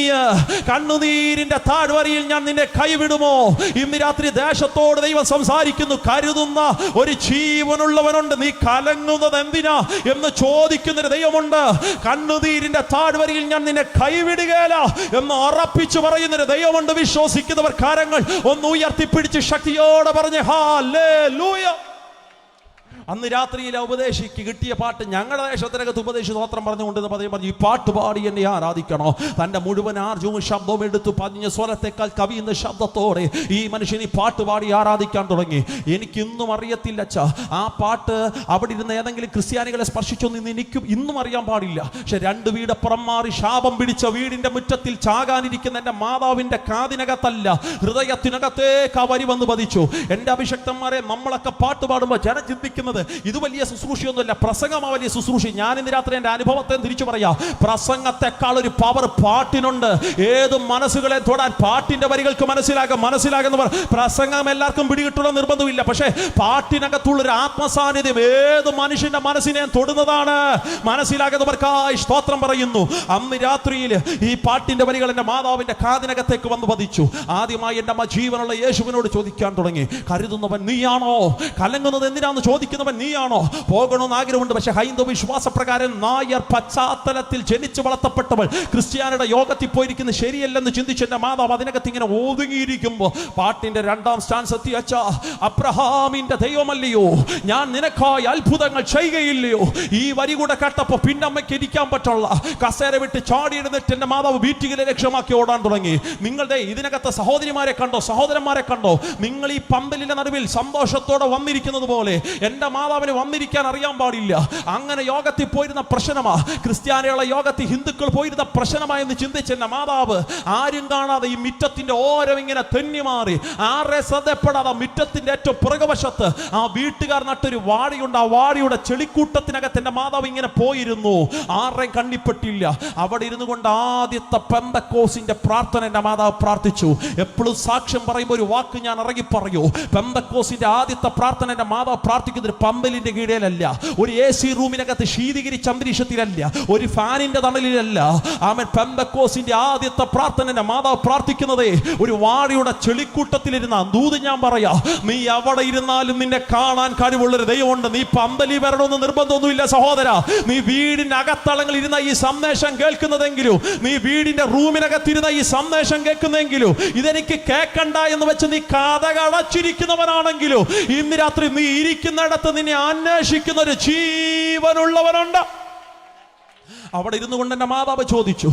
കണ്ണുനീരിന്റെ താഴ്വരയിൽ ഞാൻ നിന്നെ കൈവിടുമോ? ഇന്ന് രാത്രി ദേശത്തോട് ദൈവം സംസാരിക്കുന്നു, കരുതുന്ന ഒരു ജീവനുള്ളവനുണ്ട്, നീ കലങ്ങുന്നത് എന്തിനാ എന്ന് ചോദിക്കുന്നൊരു ദൈവമുണ്ട്. കണ്ണുനീരിന്റെ താഴ്വരയിൽ ഞാൻ നിന്നെ കൈവിടുകയില്ല എന്ന് ഉറപ്പിച്ചു പറയുന്നൊരു ദൈവമുണ്ട്. വിശ്വസിക്കുന്നവർ കരങ്ങൾ ഒന്ന് ഉയർത്തിപ്പിടിച്ച് ശക്തിയോടെ പറഞ്ഞ് ഹല്ലേലൂയ. അന്ന് രാത്രിയിലെ ഉപദേശിക്ക് കിട്ടിയ പാട്ട് ഞങ്ങളുടെ ദേശത്തിനകത്ത് ഉപദേശി സ്തോത്രം പറഞ്ഞുകൊണ്ട് പതിയെ പറഞ്ഞു, ഈ പാട്ട് പാടി എന്നെ ആരാധിക്കണോ. തൻ്റെ മുഴുവൻ ആർജവും ശബ്ദവും എടുത്ത് പതിഞ്ഞ സ്വരത്തെക്കാൾ കവിയുന്ന ശബ്ദത്തോടെ ഈ മനുഷ്യൻ ഈ പാട്ട് പാടി ആരാധിക്കാൻ തുടങ്ങി. എനിക്കിന്നും അറിയത്തില്ല അച്ഛാ, ആ പാട്ട് അവിടെ ഇരുന്ന് ഏതെങ്കിലും ക്രിസ്ത്യാനികളെ സ്പർശിച്ചൊന്നും എനിക്കും ഇന്നും അറിയാൻ പാടില്ല. പക്ഷെ 2 വീടപ്പുറം മാറി ശാപം പിടിച്ച വീടിന്റെ മുറ്റത്തിൽ ചാകാനിരിക്കുന്ന എൻ്റെ മാതാവിൻ്റെ കാതിനകത്തല്ല, ഹൃദയത്തിനകത്തേക്ക് ആ വരി വന്ന് പതിച്ചു. എൻ്റെ അഭിഷക്തന്മാരെ, നമ്മളൊക്കെ പാട്ട് പാടുമ്പോൾ ജനം ചിന്തിക്കുന്നത് ഇത് വലിയ ശുശ്രൂഷയൊന്നുമില്ല, പ്രസംഗമാ വലിയ ശുശ്രൂഷ. ഞാൻ ഇന്ന് രാത്രി എൻ്റെ അനുഭവത്തെ തിരിച്ചു പറയാം. പ്രസംഗത്തെക്കാൾ ഒരു പവർ പാട്ടിനുണ്ട്. ഏത് മനസ്സുകളെ തൊടാൻ പാട്ടിന്റെ വരികൾക്ക് മനസ്സിലാകുന്നവർ. പ്രസംഗം എല്ലാവർക്കും പിടികിട്ടുള്ള നിർബന്ധമില്ല, പക്ഷേ പാട്ടിനകത്തുള്ളൊരു ആത്മസാന്നിധ്യം ഏത് മനുഷ്യന്റെ മനസ്സിനെ തൊടുന്നതാണ്. മനസ്സിലാകുന്നവർക്കായി സ്തോത്രം പറയുന്നു. അന്ന് രാത്രിയിൽ ഈ പാട്ടിന്റെ വരികൾ എൻ്റെ മാതാവിന്റെ കാതിനകത്തേക്ക് വന്ന് പതിച്ചു. ആദ്യമായി എൻ്റെ അമ്മ ജീവനുള്ള യേശുവിനോട് ചോദിക്കാൻ തുടങ്ങി, കരുതുന്നവൻ നീയാണോ? കലങ്ങുന്നത് എന്തിനാന്ന് ചോദിക്കുന്നവൻ നീയാണോ? പോകണമെന്ന് ആഗ്രഹമുണ്ട്, പക്ഷെ ഹൈന്ദവ വിശ്വാസപ്രകാരം നായർ പശ്ചാത്തലത്തിൽ ജനിച്ചു വളർത്തപ്പെട്ടവൾ ക്രിസ്ത്യാനിയുടെ യോഗത്തിൽ പോയിരിക്കുന്നത് ശരിയല്ലെന്ന് ചിന്തിച്ച് എൻ്റെ മാതാവ് അതിനകത്ത് ഇങ്ങനെ ഒതുങ്ങിയിരിക്കുമ്പോൾ പാട്ടിന്റെ 2ാം സ്റ്റാൻസ് എത്തി. അച്ഛാ, അബ്രഹാമിന്റെ ദൈവമല്ലയോ ഞാൻ നിനക്കായി അത്ഭുതങ്ങൾ ചെയ്യുകയില്ലയോ? ഈ വരി കൂടെ കേട്ടപ്പോൾ പിന്നമ്മയ്ക്ക് ഇരിക്കാൻ പറ്റുള്ള കസേര വിട്ട് ചാടിയെടുത്തിട്ട് എൻ്റെ മാതാവ് വീട്ടിലെ ലക്ഷ്യമാക്കി ഓടാൻ തുടങ്ങി. നിങ്ങളുടെ ഇതിനകത്ത് സഹോദരിമാരെ കണ്ടോ, സഹോദരന്മാരെ കണ്ടോ? നിങ്ങൾ ഈ പന്തലിന്റെ നടുവിൽ സന്തോഷത്തോടെ വന്നിരിക്കുന്നത് പോലെ എൻ്റെ മാതാവിന് വന്നിരിക്കാൻ അറിയാൻ പാടില്ല. അങ്ങനെ യോഗത്തിൽ പോയിരുന്ന പ്രശ്നമാ, ക്രിസ്ത്യാനികളെ യോഗത്തിൽ ഹിന്ദുക്കൾ പോയിരുന്ന പ്രശ്നമായെന്ന് ചിന്തിച്ച് എൻ്റെ മാതാവ് ആരും കാണാതെ ഈ മിറ്റത്തിന്റെ ഓരം ഇങ്ങനെ തെന്നി മാറി, ആരെ ശ്രദ്ധപ്പെടാതെ മിറ്റത്തിന്റെ ഏറ്റവും പുറകുവശത്ത് ആ വീട്ടുകാർ നട്ടൊരു വാഴയുണ്ട്. ആ വാഴയുടെ ചെളിക്കൂട്ടത്തിനകത്ത് എൻ്റെ മാതാവ് ഇങ്ങനെ പോയിരുന്നു. ആരെയും കണ്ണിപ്പെട്ടില്ല. അവിടെ ഇരുന്നു കൊണ്ട് ആദ്യത്തെ പെന്തക്കോസിന്റെ പ്രാർത്ഥന എൻ്റെ മാതാവ് പ്രാർത്ഥിച്ചു. എപ്പോഴും സാക്ഷ്യം പറയുമ്പോൾ ഒരു വാക്ക് ഞാൻ ഇറങ്ങി പറയൂ. പെന്തക്കോസിന്റെ ആദ്യത്തെ പ്രാർത്ഥന എൻ്റെ മാതാവ് പ്രാർത്ഥിക്കുന്നത് പമ്പലിന്റെ കീഴിലല്ല, ഒരു AC റൂമിനകത്ത് ശീതീകരിച്ച അന്തരീക്ഷത്തിലല്ല, ഒരു ഫാനിന്റെ തണലിലല്ല. ആമേൻ. പെന്തക്കോസിന്റെ ആദ്യത്തെ പ്രാർത്ഥന മാതാവ് പ്രാർത്ഥിക്കുന്നതേ ഒരു വാഴയുടെ ചെളിക്കൂട്ടത്തിലിരുന്ന ദൂത്. ഞാൻ പറയാ, നീ അവിടെ ഇരുന്നാലും നിന്നെ കാണാൻ കഴിവുള്ളൊരു ദൈവമുണ്ട്. നീ പന്തലി വരണമെന്ന് നിർബന്ധമൊന്നുമില്ല സഹോദര. നീ വീടിന്റെ അകത്തളങ്ങളിൽ ഇരുന്ന ഈ സന്ദേശം കേൾക്കുന്നതെങ്കിലും, നീ വീടിന്റെ റൂമിനകത്തിരുന്ന ഈ സന്ദേശം കേൾക്കുന്നെങ്കിലും, ഇതെനിക്ക് കേൾക്കണ്ട എന്ന് വെച്ച് നീ കഥകളച്ചിരിക്കുന്നവനാണെങ്കിലും, ഇന്ന് രാത്രി നീ ഇരിക്കുന്നിടത്ത് നിന്നെ അന്വേഷിക്കുന്ന ഒരു ജീവനുള്ളവനുണ്ട്. അവിടെ ഇരുന്നു കൊണ്ട് എൻ്റെ മാതാവ് ചോദിച്ചു,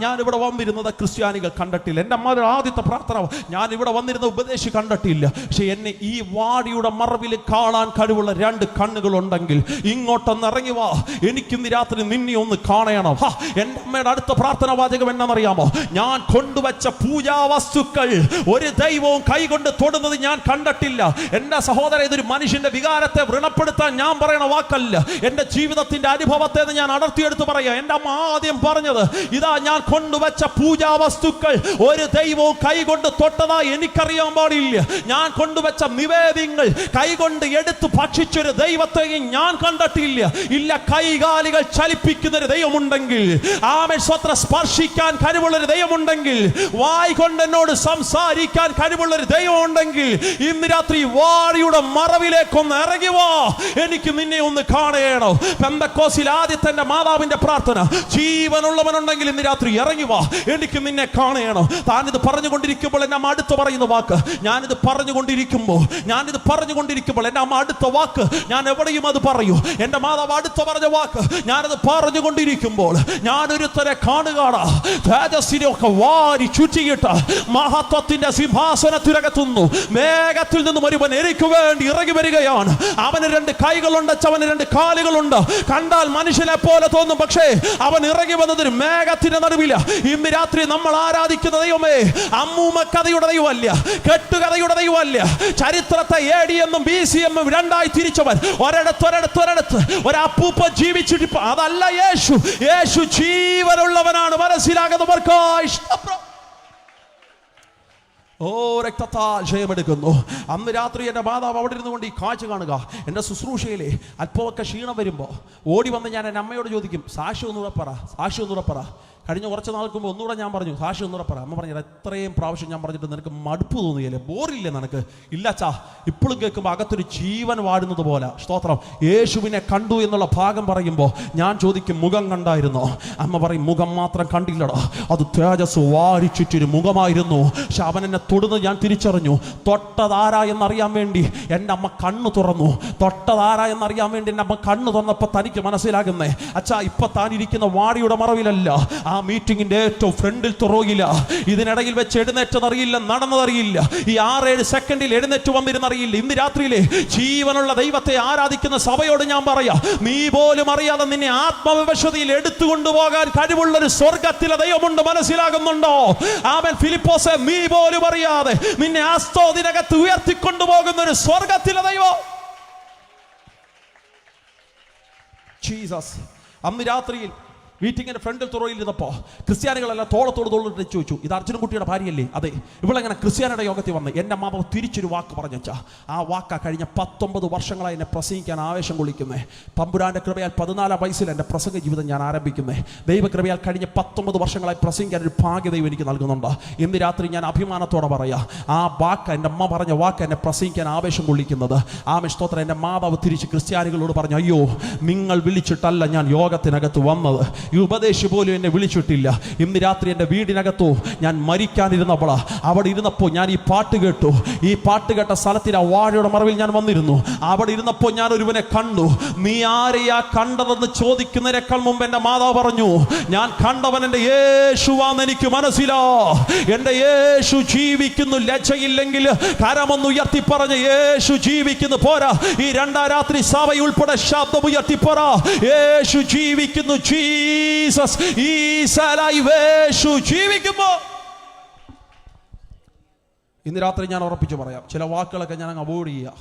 ഞാനിവിടെ വന്നിരുന്നത് ക്രിസ്ത്യാനികൾ കണ്ടിട്ടില്ല. എൻ്റെ അമ്മയുടെ ആദ്യത്തെ പ്രാർത്ഥന, ഞാൻ ഇവിടെ വന്നിരുന്ന ഉപദേശി കണ്ടിട്ടില്ല. പക്ഷെ എന്നെ ഈ വാടിയുടെ മറവിൽ കാണാൻ കഴിവുള്ള 2 കണ്ണുകളുണ്ടെങ്കിൽ ഇങ്ങോട്ടൊന്ന് ഇറങ്ങി വാ, എനിക്കിന്ന് രാത്രി നിന്നെ ഒന്ന് കാണണം. എൻ്റെ അമ്മയുടെ അടുത്ത പ്രാർത്ഥന വാചകം എന്നാണെന്നറിയാമോ? ഞാൻ കൊണ്ടുവച്ച പൂജാ വസ്തുക്കൾ ഒരു ദൈവവും കൈകൊണ്ട് തൊടുന്നത് ഞാൻ കണ്ടിട്ടില്ല. എൻ്റെ സഹോദരൻ, ഇതൊരു മനുഷ്യന്റെ വികാരത്തെ വ്രണപ്പെടുത്താൻ ഞാൻ പറയണ വാക്കല്ല, എൻ്റെ ജീവിതത്തിന്റെ അനുഭവത്തെ ഞാൻ അടർത്തിയെടുത്ത് പറയാം. എൻ്റെ അമ്മ ആദ്യം പറഞ്ഞത് ഇതാ, ഞാൻ കൊണ്ടുവച്ച പൂജാ വസ്തുക്കൾ ഒരു ദൈവവും കൈകൊണ്ട് തൊട്ടതായി എനിക്കറിയാൻ പാടില്ല. ഞാൻ കൊണ്ടുവച്ച നിവേദ്യങ്ങൾ കൈകൊണ്ട് എടുത്ത് ഭക്ഷിച്ചൊരു ദൈവത്തെയും ഞാൻ കണ്ടിട്ടില്ല. ഇല്ല, കൈകാലികൾ ചലിപ്പിക്കുന്ന ഒരു ദൈവമുണ്ടെങ്കിൽ, ആമേൻ സ്വത്ര സ്പർശിക്കാൻ കഴിവുള്ളൊരു ദൈവമുണ്ടെങ്കിൽ, വായ് കൊണ്ട് എന്നോട് സംസാരിക്കാൻ കഴിവുള്ളൊരു ദൈവമുണ്ടെങ്കിൽ, ഇന്ന് രാത്രി വാഴിയുടെ മറവിലേക്കൊന്ന് ഇറങ്ങി വാ, എനിക്ക് നിന്നെ ഒന്ന് കാണണം. പെന്തക്കോസിൽ ആദ്യത്തെ എൻ്റെ മാതാവിന്റെ പ്രാർത്ഥന, ജീവനുള്ളവനുണ്ടെങ്കിൽ ഇന്ന് രാത്രി ഇറങ്ങി വാ, എനിക്ക് നിന്നെ കാണണം. താനിത് പറഞ്ഞുകൊണ്ടിരിക്കുമ്പോൾ എൻ്റെ അമ്മ അടുത്ത് പറയുന്ന വാക്ക്, ഞാനിത് പറഞ്ഞുകൊണ്ടിരിക്കുമ്പോൾ എൻ്റെ അമ്മ അടുത്ത വാക്ക് ഞാൻ എവിടെയും അത് പറയൂ. എൻ്റെ മാതാവ് അടുത്ത് പറഞ്ഞ വാക്ക് ഞാനത് പറഞ്ഞുകൊണ്ടിരിക്കുമ്പോൾ ഞാനൊരുത്തരെ കാണുകയാണ്, തേജസ്സിനെയൊക്കെ വാരി ചുറ്റിയിട്ട് മഹത്വത്തിന്റെ സിംഹാസനത്തിനകത്തുന്നു. മേഘത്തിൽ നിന്നും ഒരുവൻ എനിക്ക് വേണ്ടി ഇറങ്ങി വരികയാണ്. അവന് 2 കൈകളുണ്ട്, അവന് 2 കാലുകളുണ്ട്. കണ്ടാൽ മനുഷ്യനെ പോലെ തോന്നും, പക്ഷേ അവൻ ഇറങ്ങി വന്നതൊരു മേഘത്തിന്റെ നടുവില. ഇന്ന് രാത്രി നമ്മൾ ആരാധിക്കുന്ന ദൈവമേ അമ്മൂമ്മ കഥയുടെ ദൈവമല്ല, കെട്ടുകഥയുടെ ദൈവമല്ല. ചരിത്രത്തെ AD എന്നും BC എന്നും 2ആയി തിരിച്ചവൻ, ഒരിടത്ത് ഒരപ്പൂപ്പ ജീവിച്ചിട്ട്, അതല്ല യേശു. യേശു ജീവനുള്ളവനാണ്. മനസ്സിലാകുന്നവർക്കായി രക്തത്താൽ ജയമെടുക്കുന്നു. അന്ന് രാത്രി എൻ്റെ മാതാവ് അവിടെ ഇരുന്നു കൊണ്ട് ഈ കാഴ്ച കാണുക. എൻ്റെ ശുശ്രൂഷയിലെ അല്പമൊക്കെ ക്ഷീണം വരുമ്പോൾ ഓടി വന്ന് ഞാൻ എൻ്റെ അമ്മയോട് ചോദിക്കും, സാക്ഷി ഒന്നുകൂടെ പറ. കഴിഞ്ഞ കുറച്ച് നാൾക്കുമ്പോൾ ഒന്നുകൂടെ ഞാൻ പറഞ്ഞു, സാക്ഷി ഒന്നുകൂടെ പറ. അമ്മ പറഞ്ഞു, എത്രയും പ്രാവശ്യം ഞാൻ പറഞ്ഞിട്ട് നിനക്ക് മടുപ്പ് തോന്നുകയല്ലേ, ബോറില്ലേ നിനക്ക്? ഇല്ല അച്ഛാ, ഇപ്പോഴും കേൾക്കുമ്പോൾ അകത്തൊരു ജീവൻ വാടുന്നത് പോലെ. സ്തോത്രം. യേശുവിനെ കണ്ടു എന്നുള്ള ഭാഗം പറയുമ്പോൾ ഞാൻ ചോദിക്കും, മുഖം കണ്ടായിരുന്നോ? അമ്മ പറയും, മുഖം മാത്രം കണ്ടില്ലടോ, അത് തേജസ് വാരിച്ചിട്ടൊരു മുഖമായിരുന്നു. പക്ഷെ അവൻ എന്നെ തൊടുന്നത് ഞാൻ തിരിച്ചറിഞ്ഞു. തൊട്ടതാരാ എന്നറിയാൻ വേണ്ടി എൻ്റെ അമ്മ കണ്ണു തുറന്നു. തൊട്ടതാരാ എന്നറിയാൻ വേണ്ടി എൻ്റെ അമ്മ കണ്ണു തുറന്നപ്പോൾ തനിക്ക് മനസ്സിലാകുന്നേ, അച്ഛാ ഇപ്പൊ താനിരിക്കുന്ന വാടിയുടെ മറവിലല്ല, ആ മീറ്റിംഗിന്റെ ഏറ്റവും ഫ്രണ്ടിൽ തുറയില്ല. ഇതിനിടയിൽ വെച്ച് എഴുന്നേറ്റതറിയില്ല, നടന്നതറിയില്ല, ഈ 6-7 സെക്കൻഡിൽ എഴുന്നേറ്റ് വന്നിരുന്നറിയില്ല. ഇന്ന് രാത്രിയിലെ ജീവനുള്ള ദൈവത്തെ ആരാധിക്കുന്ന സഭയോട് ഞാൻ പറയാം, നീ പോലും അറിയാതെ നിന്നെ ആത്മവിവശതയിൽ എടുത്തുകൊണ്ടുപോകാൻ കഴിവുള്ളൊരു സ്വർഗത്തിലെ ദൈവമുണ്ട്. മനസ്സിലാകുന്നുണ്ടോ? ആമേൻ. ഫിലിപ്പോസേ, നീ പോലും അറിയാതെ നിന്നെ ആസ്തോദിനകത്ത് ഉയർത്തിക്കൊണ്ടുപോകുന്ന ഒരു സ്വർഗത്തിലെ ദൈവം ജീസസ്. അന്ന് രാത്രിയിൽ മീറ്റിങ്ങിന്റെ ഫ്രണ്ടിൽ തുറയിലിരുന്നപ്പോൾ ക്രിസ്ത്യാനികളെല്ലാം തോളത്തോട് ചോദിച്ചു, ഇത് അർജുനൻകുട്ടിയുടെ ഭാര്യയല്ലേ? അതെ. ഇവളെങ്ങനെ ക്രിസ്ത്യാനിയുടെ യോഗത്തിൽ വന്ന്? എൻ്റെ മാതാവ് തിരിച്ചൊരു വാക്ക് പറഞ്ഞു വെച്ചാൽ, ആ വാക്കാ കഴിഞ്ഞ 19 വർഷങ്ങളായി എന്നെ പ്രസംഗിക്കാൻ ആവേശം കൊള്ളിക്കുന്നേ. തമ്പുരാന്റെ കൃപയാൽ 14 വയസ്സിൽ എൻ്റെ പ്രസംഗ ജീവിതം ഞാൻ ആരംഭിക്കുന്നേ. ദൈവകൃപയാൽ കഴിഞ്ഞ 19 വർഷങ്ങളായി പ്രസംഗിക്കാൻ ഒരു ഭാഗ്യദൈവം എനിക്ക് നൽകുന്നുണ്ട്. ഇന്ന് രാത്രി ഞാൻ അഭിമാനത്തോടെ പറയാം, ആ വാക്ക്, എൻ്റെ അമ്മ പറഞ്ഞ വാക്ക് എന്നെ പ്രസംഗിക്കാൻ ആവേശം കൊള്ളിക്കുന്നത്. സ്തോത്രം. എൻ്റെ മാതാവ് തിരിച്ച് ക്രിസ്ത്യാനികളോട് പറഞ്ഞു, അയ്യോ, നിങ്ങൾ വിളിച്ചിട്ടല്ല ഞാൻ യോഗത്തിനകത്ത് വന്നത്, ഈ ഉപദേശി പോലും എന്നെ വിളിച്ചിട്ടില്ല. ഇന്ന് രാത്രി എൻ്റെ വീടിനകത്തോ ഞാൻ മരിക്കാനിരുന്നപ്പോൾ അവിടെ ഇരുന്നപ്പോൾ ഞാൻ ഈ പാട്ട് കേട്ടു. ഈ പാട്ട് കേട്ട സ്ഥലത്തിന് ആ വാഴയുടെ മറവിൽ ഞാൻ വന്നിരുന്നു. അവിടെ ഇരുന്നപ്പോൾ ഞാൻ ഒരുവനെ കണ്ടു. നീ ആരെയാ കണ്ടതെന്ന് ചോദിക്കുന്നതിനേക്കാൾ മുമ്പ് എൻ്റെ മാതാവ് പറഞ്ഞു, ഞാൻ കണ്ടവൻ എൻ്റെ യേശുവാന്ന് എനിക്ക് മനസ്സിലാ. എൻ്റെ യേശു ജീവിക്കുന്നു. ലജ്ജയില്ലെങ്കിൽ കരമൊന്ന് ഉയർത്തി പറഞ്ഞ് യേശു ജീവിക്കുന്നു. പോരാ, ഈ 2 രാത്രി സഭ ഉൾപ്പെടെ ശബ്ദം ഉയർത്തി പറ, യേശു ജീവിക്കുന്നു. Jesus is alive. യേശു ജീവിക്കുമോ? ഇന്ന് രാത്രി ഞാൻ ഉറപ്പിച്ചു പറയാം, ചില വാക്കുകളൊക്കെ ഞാൻ അങ്ങ് അവോയ്ഡ് ചെയ്യുക.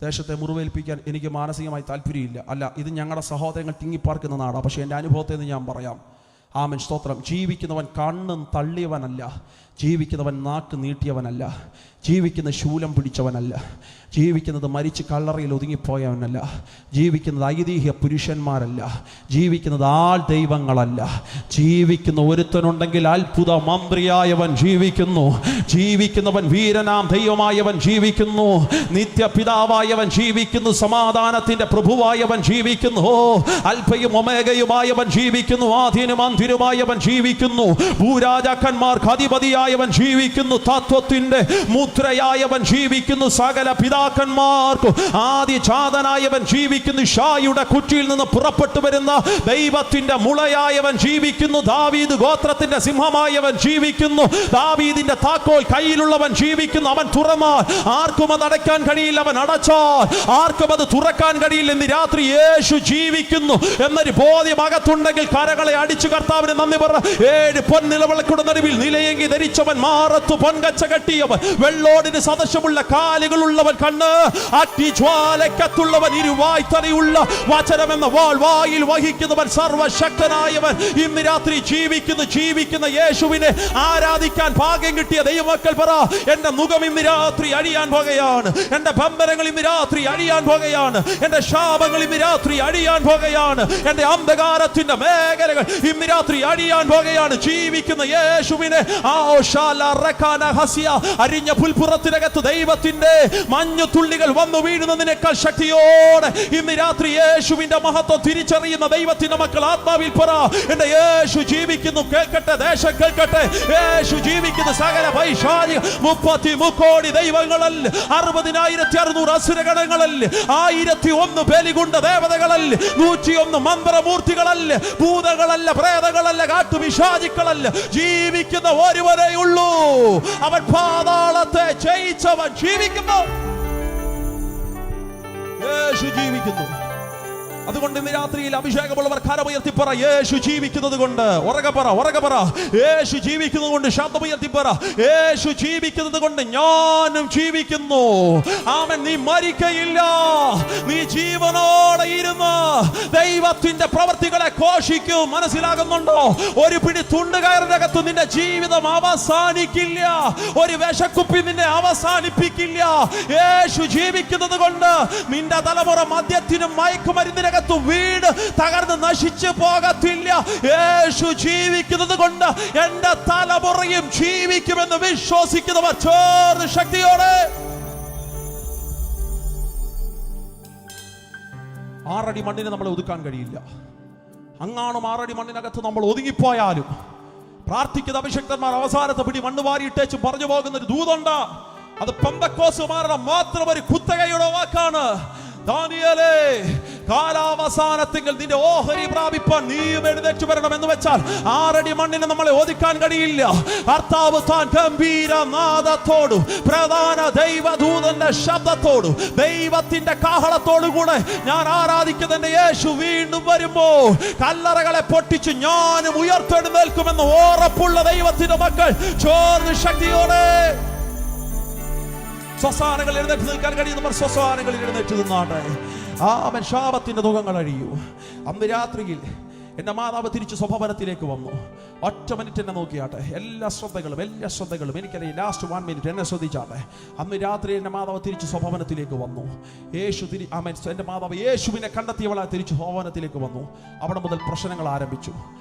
ദേശത്തെ മുറിവേൽപ്പിക്കാൻ എനിക്ക് മാനസികമായി താല്പര്യമില്ല. അല്ല, ഇത് ഞങ്ങളുടെ സഹോദരങ്ങൾ തിങ്ങിപ്പാർക്കുന്ന നാടാണ്. പക്ഷേ എൻ്റെ അനുഭവത്തിൽ നിന്ന് ഞാൻ പറയാം, ആമേൻ, സ്തോത്രം. ജീവിക്കുന്നവൻ കണ്ണും തള്ളിയവനല്ല, ജീവിക്കുന്നവൻ നാക്ക് നീട്ടിയവനല്ല, ജീവിക്കുന്ന ശൂലം പിടിച്ചവനല്ല, ജീവിക്കുന്നത് മരിച്ച് കല്ലറയിൽ ഒതുങ്ങിപ്പോയവനല്ല, ജീവിക്കുന്നത് ഐതിഹ്യ പുരുഷന്മാരല്ല, ജീവിക്കുന്നത് ആൾ ദൈവങ്ങളല്ല. ജീവിക്കുന്ന ഒരുത്തനുണ്ടെങ്കിൽ അത്ഭുത മന്ത്രിയായവൻ ജീവിക്കുന്നു. ജീവിക്കുന്നവൻ വീരനാം ദൈവമായവൻ ജീവിക്കുന്നു. നിത്യപിതാവായവൻ ജീവിക്കുന്നു. സമാധാനത്തിന്റെ പ്രഭുവായവൻ ജീവിക്കുന്നു. അൽഫയും ഒമേഗയുമായവൻ ജീവിക്കുന്നു. ആദ്യനും അന്ത്യനുമായവൻ ജീവിക്കുന്നു. ഭൂരാജാക്കന്മാർക്ക് അധിപതിയായവൻ ജീവിക്കുന്നു. തത്വത്തിന്റെ മുദ്രയായവൻ ജീവിക്കുന്നു. സകല പിതാക്കന്മാർക്കും ആദിജാതനായവൻ ജീവിക്കുന്നു. ഷായുടെ കുറ്റിയിൽ നിന്ന് പുറപ്പെട്ടു വരുന്ന ദൈവത്തിന്റെ മുളയായവൻ ജീവിക്കുന്നു. ദാവീദ് ഗോത്രത്തിന്റെ സിംഹമായവൻ ജീവിക്കുന്നു. ദാവീദിന്റെ താക്കോൽ കയ്യിലുള്ളവൻ ജീവിക്കുന്നു. അവൻ തുറന്നാൽ ആർക്കും അത് അടയ്ക്കാൻ കഴിയില്ല, അവൻ അടച്ചാൽ ആർക്കും അത് തുറക്കാൻ കഴിയില്ല. ഇന്ന് രാത്രി യേശു ജീവിക്കുന്നു എന്നൊരു ബോധ്യം അകത്തുണ്ടെങ്കിൽ കരകളെ അടിച്ചു കർത്താവിന് നന്ദി പറ. 7 പൊൻനിലവിളക്കുടെ നടുവിൽ നിലയെങ്കി ധരിച്ചവൻ, മാറത്തു പൊൻകച്ച കെട്ടിയവൻ, വെള്ളോടിന് സദൃശമുള്ള കാലുകളുള്ളവൻ, കണ്ണ് അഗ്നിജ്വാലക്കത്തുള്ളവൻ, ഇരുവായ്ത്തലയുള്ള വചനമെന്ന വാൾ വായിൽ വഹിക്കുന്നവൻ, സർവശക്തനായവൻ ഇന്ന് രാത്രി ജീവിക്കുന്നു. ജീവിക്കുന്ന യേശുവിനെ ആരാധിക്കാൻ ഭാഗ്യം കിട്ടിയ ദൈവമക്കൾ പറ, എന്റെ മുഖം ഇന്ന് രാത്രി അഴിയാൻ പോകുകയാണ്. എന്റെ ബന്ധനങ്ങൾ ഇന്ന് രാത്രി അഴിയാൻ പോകുകയാണ്. എന്റെ ശാപങ്ങൾ ഇന്ന് രാത്രി അഴിയാൻ പോകുകയാണ്. എന്റെ അന്ധകാരത്തിന്റെ മേഖലകൾ ഇന്ന് രാത്രി അഴിയാൻ പോകുകയാണ്. ജീവിക്കുന്ന യേശുവിനെ അരിഞ്ഞ പുൽപ്പുറത്തിനകത്ത് ദൈവത്തിന്റെ മഞ്ഞു തുള്ളികൾ വന്നു വീഴുന്നതിനേക്കാൾ ശക്തിയോടെ ഇന്ന് രാത്രി യേശുവിന്റെ മഹത്വം തിരിച്ചറിയുന്ന ദൈവത്തിന്റെ മക്കൾ ആത്മാവിൽ പറ, എന്റെ യേശു ജീവിക്കുന്നു. കേൾക്കട്ടെ, ദേശം കേൾക്കട്ടെ, യേശു ജീവിക്കുന്നു. സകല പൈശാചിക 33 കോടി ദൈവങ്ങളല്ല, 60,600 അസുരഗണങ്ങളല്ല, 1001 ബലികുണ്ട ദേവതകളല്ല, 101 മന്ത്രമൂർത്തികളല്ല, ഭൂതങ്ങളല്ല, പ്രേതങ്ങളല്ല, കാട്ടുപിശാചിക്കളല്ല. ജീവിക്കുന്ന ഒരുവനേ ഉള്ളൂ. അവൻ പാതാളത്തെ ജയിച്ചവൻ ജീവിക്കുന്നു. യേശു ജീവിക്കുന്നു. അതുകൊണ്ട് ഇന്ന് രാത്രിയിൽ അഭിഷേകമുള്ളവർ കരമുയർത്തി പറ, യേശു ജീവിക്കുന്നത് കൊണ്ട്. ഉറക്കെ പറ, ഉറക്കെ പറ, യേശു ജീവിക്കുന്നത് കൊണ്ട്. ശബ്ദമുയർത്തി പറ, യേശു ജീവിക്കുന്നത് കൊണ്ട് ഞാനും ജീവിക്കുന്നു. ആമേൻ. നീ മരിക്കയില്ല, നീ ജീവനോടെ ഇരുന്ന് ദൈവത്തിന്റെ പ്രവൃത്തികളെ ഘോഷിക്കും. മനസ്സിലാകുന്നുണ്ടോ? ഒരു പിടി തുണ്ടുകയറിനകത്ത് നിന്റെ ജീവിതം അവസാനിക്കില്ല. ഒരു വിശക്കുപ്പി നിന്നെ അവസാനിപ്പിക്കില്ല. യേശു ജീവിക്കുന്നത് കൊണ്ട് നിന്റെ തലമുറ മദ്യത്തിനും മയക്കുമരുന്നിനകത്ത് വീടിനകത്ത് വീട് തകർന്ന് നശിച്ചു പോകത്തില്ല. യേശു ജീവിക്കുന്നത് കൊണ്ട് എന്റെ തലമുറയും ജീവിക്കുമെന്ന് വിശ്വസിക്കുന്നവർ ചേർന്ന് ശക്തിയോടെ 6 അടി മണ്ണിനെ നമ്മളെ ഒതുക്കാൻ കഴിയില്ല. അങ്ങാണും 6 അടി മണ്ണിനകത്ത് നമ്മൾ ഒതുങ്ങിപ്പോയാലും പ്രാർത്ഥിക്കുന്ന അഭിഷക്തന്മാർ അവസാനത്തെ പിടി മണ്ണ് വാരിയിട്ടേച്ച് പറഞ്ഞു പോകുന്ന ഒരു ദൂതുണ്ട്. അത് പെന്തക്കോസ്തുകാരുടെ മാത്രം ഒരു കുത്തകയുടെ വാക്കാണ്. ദാനിയേലേ, കാലാവസാനത്തിൽ നിന്റെ ഓഹരി പ്രാപിപ്പാൻ നീയും എഴുന്നേറ്റ് വരണം എന്ന് വെച്ചാൽ 6 അടി മണ്ണിനെ നമ്മളെ ഒതുക്കാൻ കഴിയില്ല. കർത്താവ് താൻ ഗംഭീര നാദത്തോടും പ്രധാന ദൈവദൂതന്റെ ശബ്ദത്തോടും ദൈവത്തിന്റെ കാഹളത്തോടുകൂടെ ഞാൻ ആരാധിക്കുന്ന യേശു വീണ്ടും വരുമ്പോ കല്ലറകളെ പൊട്ടിച്ച് ഞാനും ഉയർത്തെഴുന്നേൽക്കുമെന്ന് ഉറപ്പുള്ള ദൈവത്തിന്റെ മക്കൾ ചോർന്ന് ശക്തിയോടെ സ്വസാനങ്ങൾ എഴുന്നേറ്റ് നിൽക്കാൻ കഴിയുന്നവർ സ്വസാനങ്ങളിൽ എഴുന്നേറ്റ് നിന്നാണ്. ആമേൻ. ശാപത്തിന്റെ ദുഃഖങ്ങൾ അഴിയൂ. അന്ന് രാത്രിയിൽ എന്റെ മാതാവ് തിരിച്ച് സ്വഭവനത്തിലേക്ക് വന്നു. ഒറ്റ മിനിറ്റ് എന്നെ നോക്കിയാട്ടെ. എല്ലാ ശ്രദ്ധകളും എനിക്കറിയാം. ലാസ്റ്റ് 1 മിനിറ്റ് എന്നെ ശ്രദ്ധിച്ചാട്ടെ. അന്ന് രാത്രി എന്റെ മാതാവ് തിരിച്ച് സ്വഭവനത്തിലേക്ക് വന്നു. ആമേൻ. എന്റെ മാതാവ് യേശുവിനെ കണ്ടെത്തിയവളെ തിരിച്ച് സ്വഭവനത്തിലേക്ക് വന്നു. അവിടെ മുതൽ പ്രശ്നങ്ങൾ ആരംഭിച്ചു.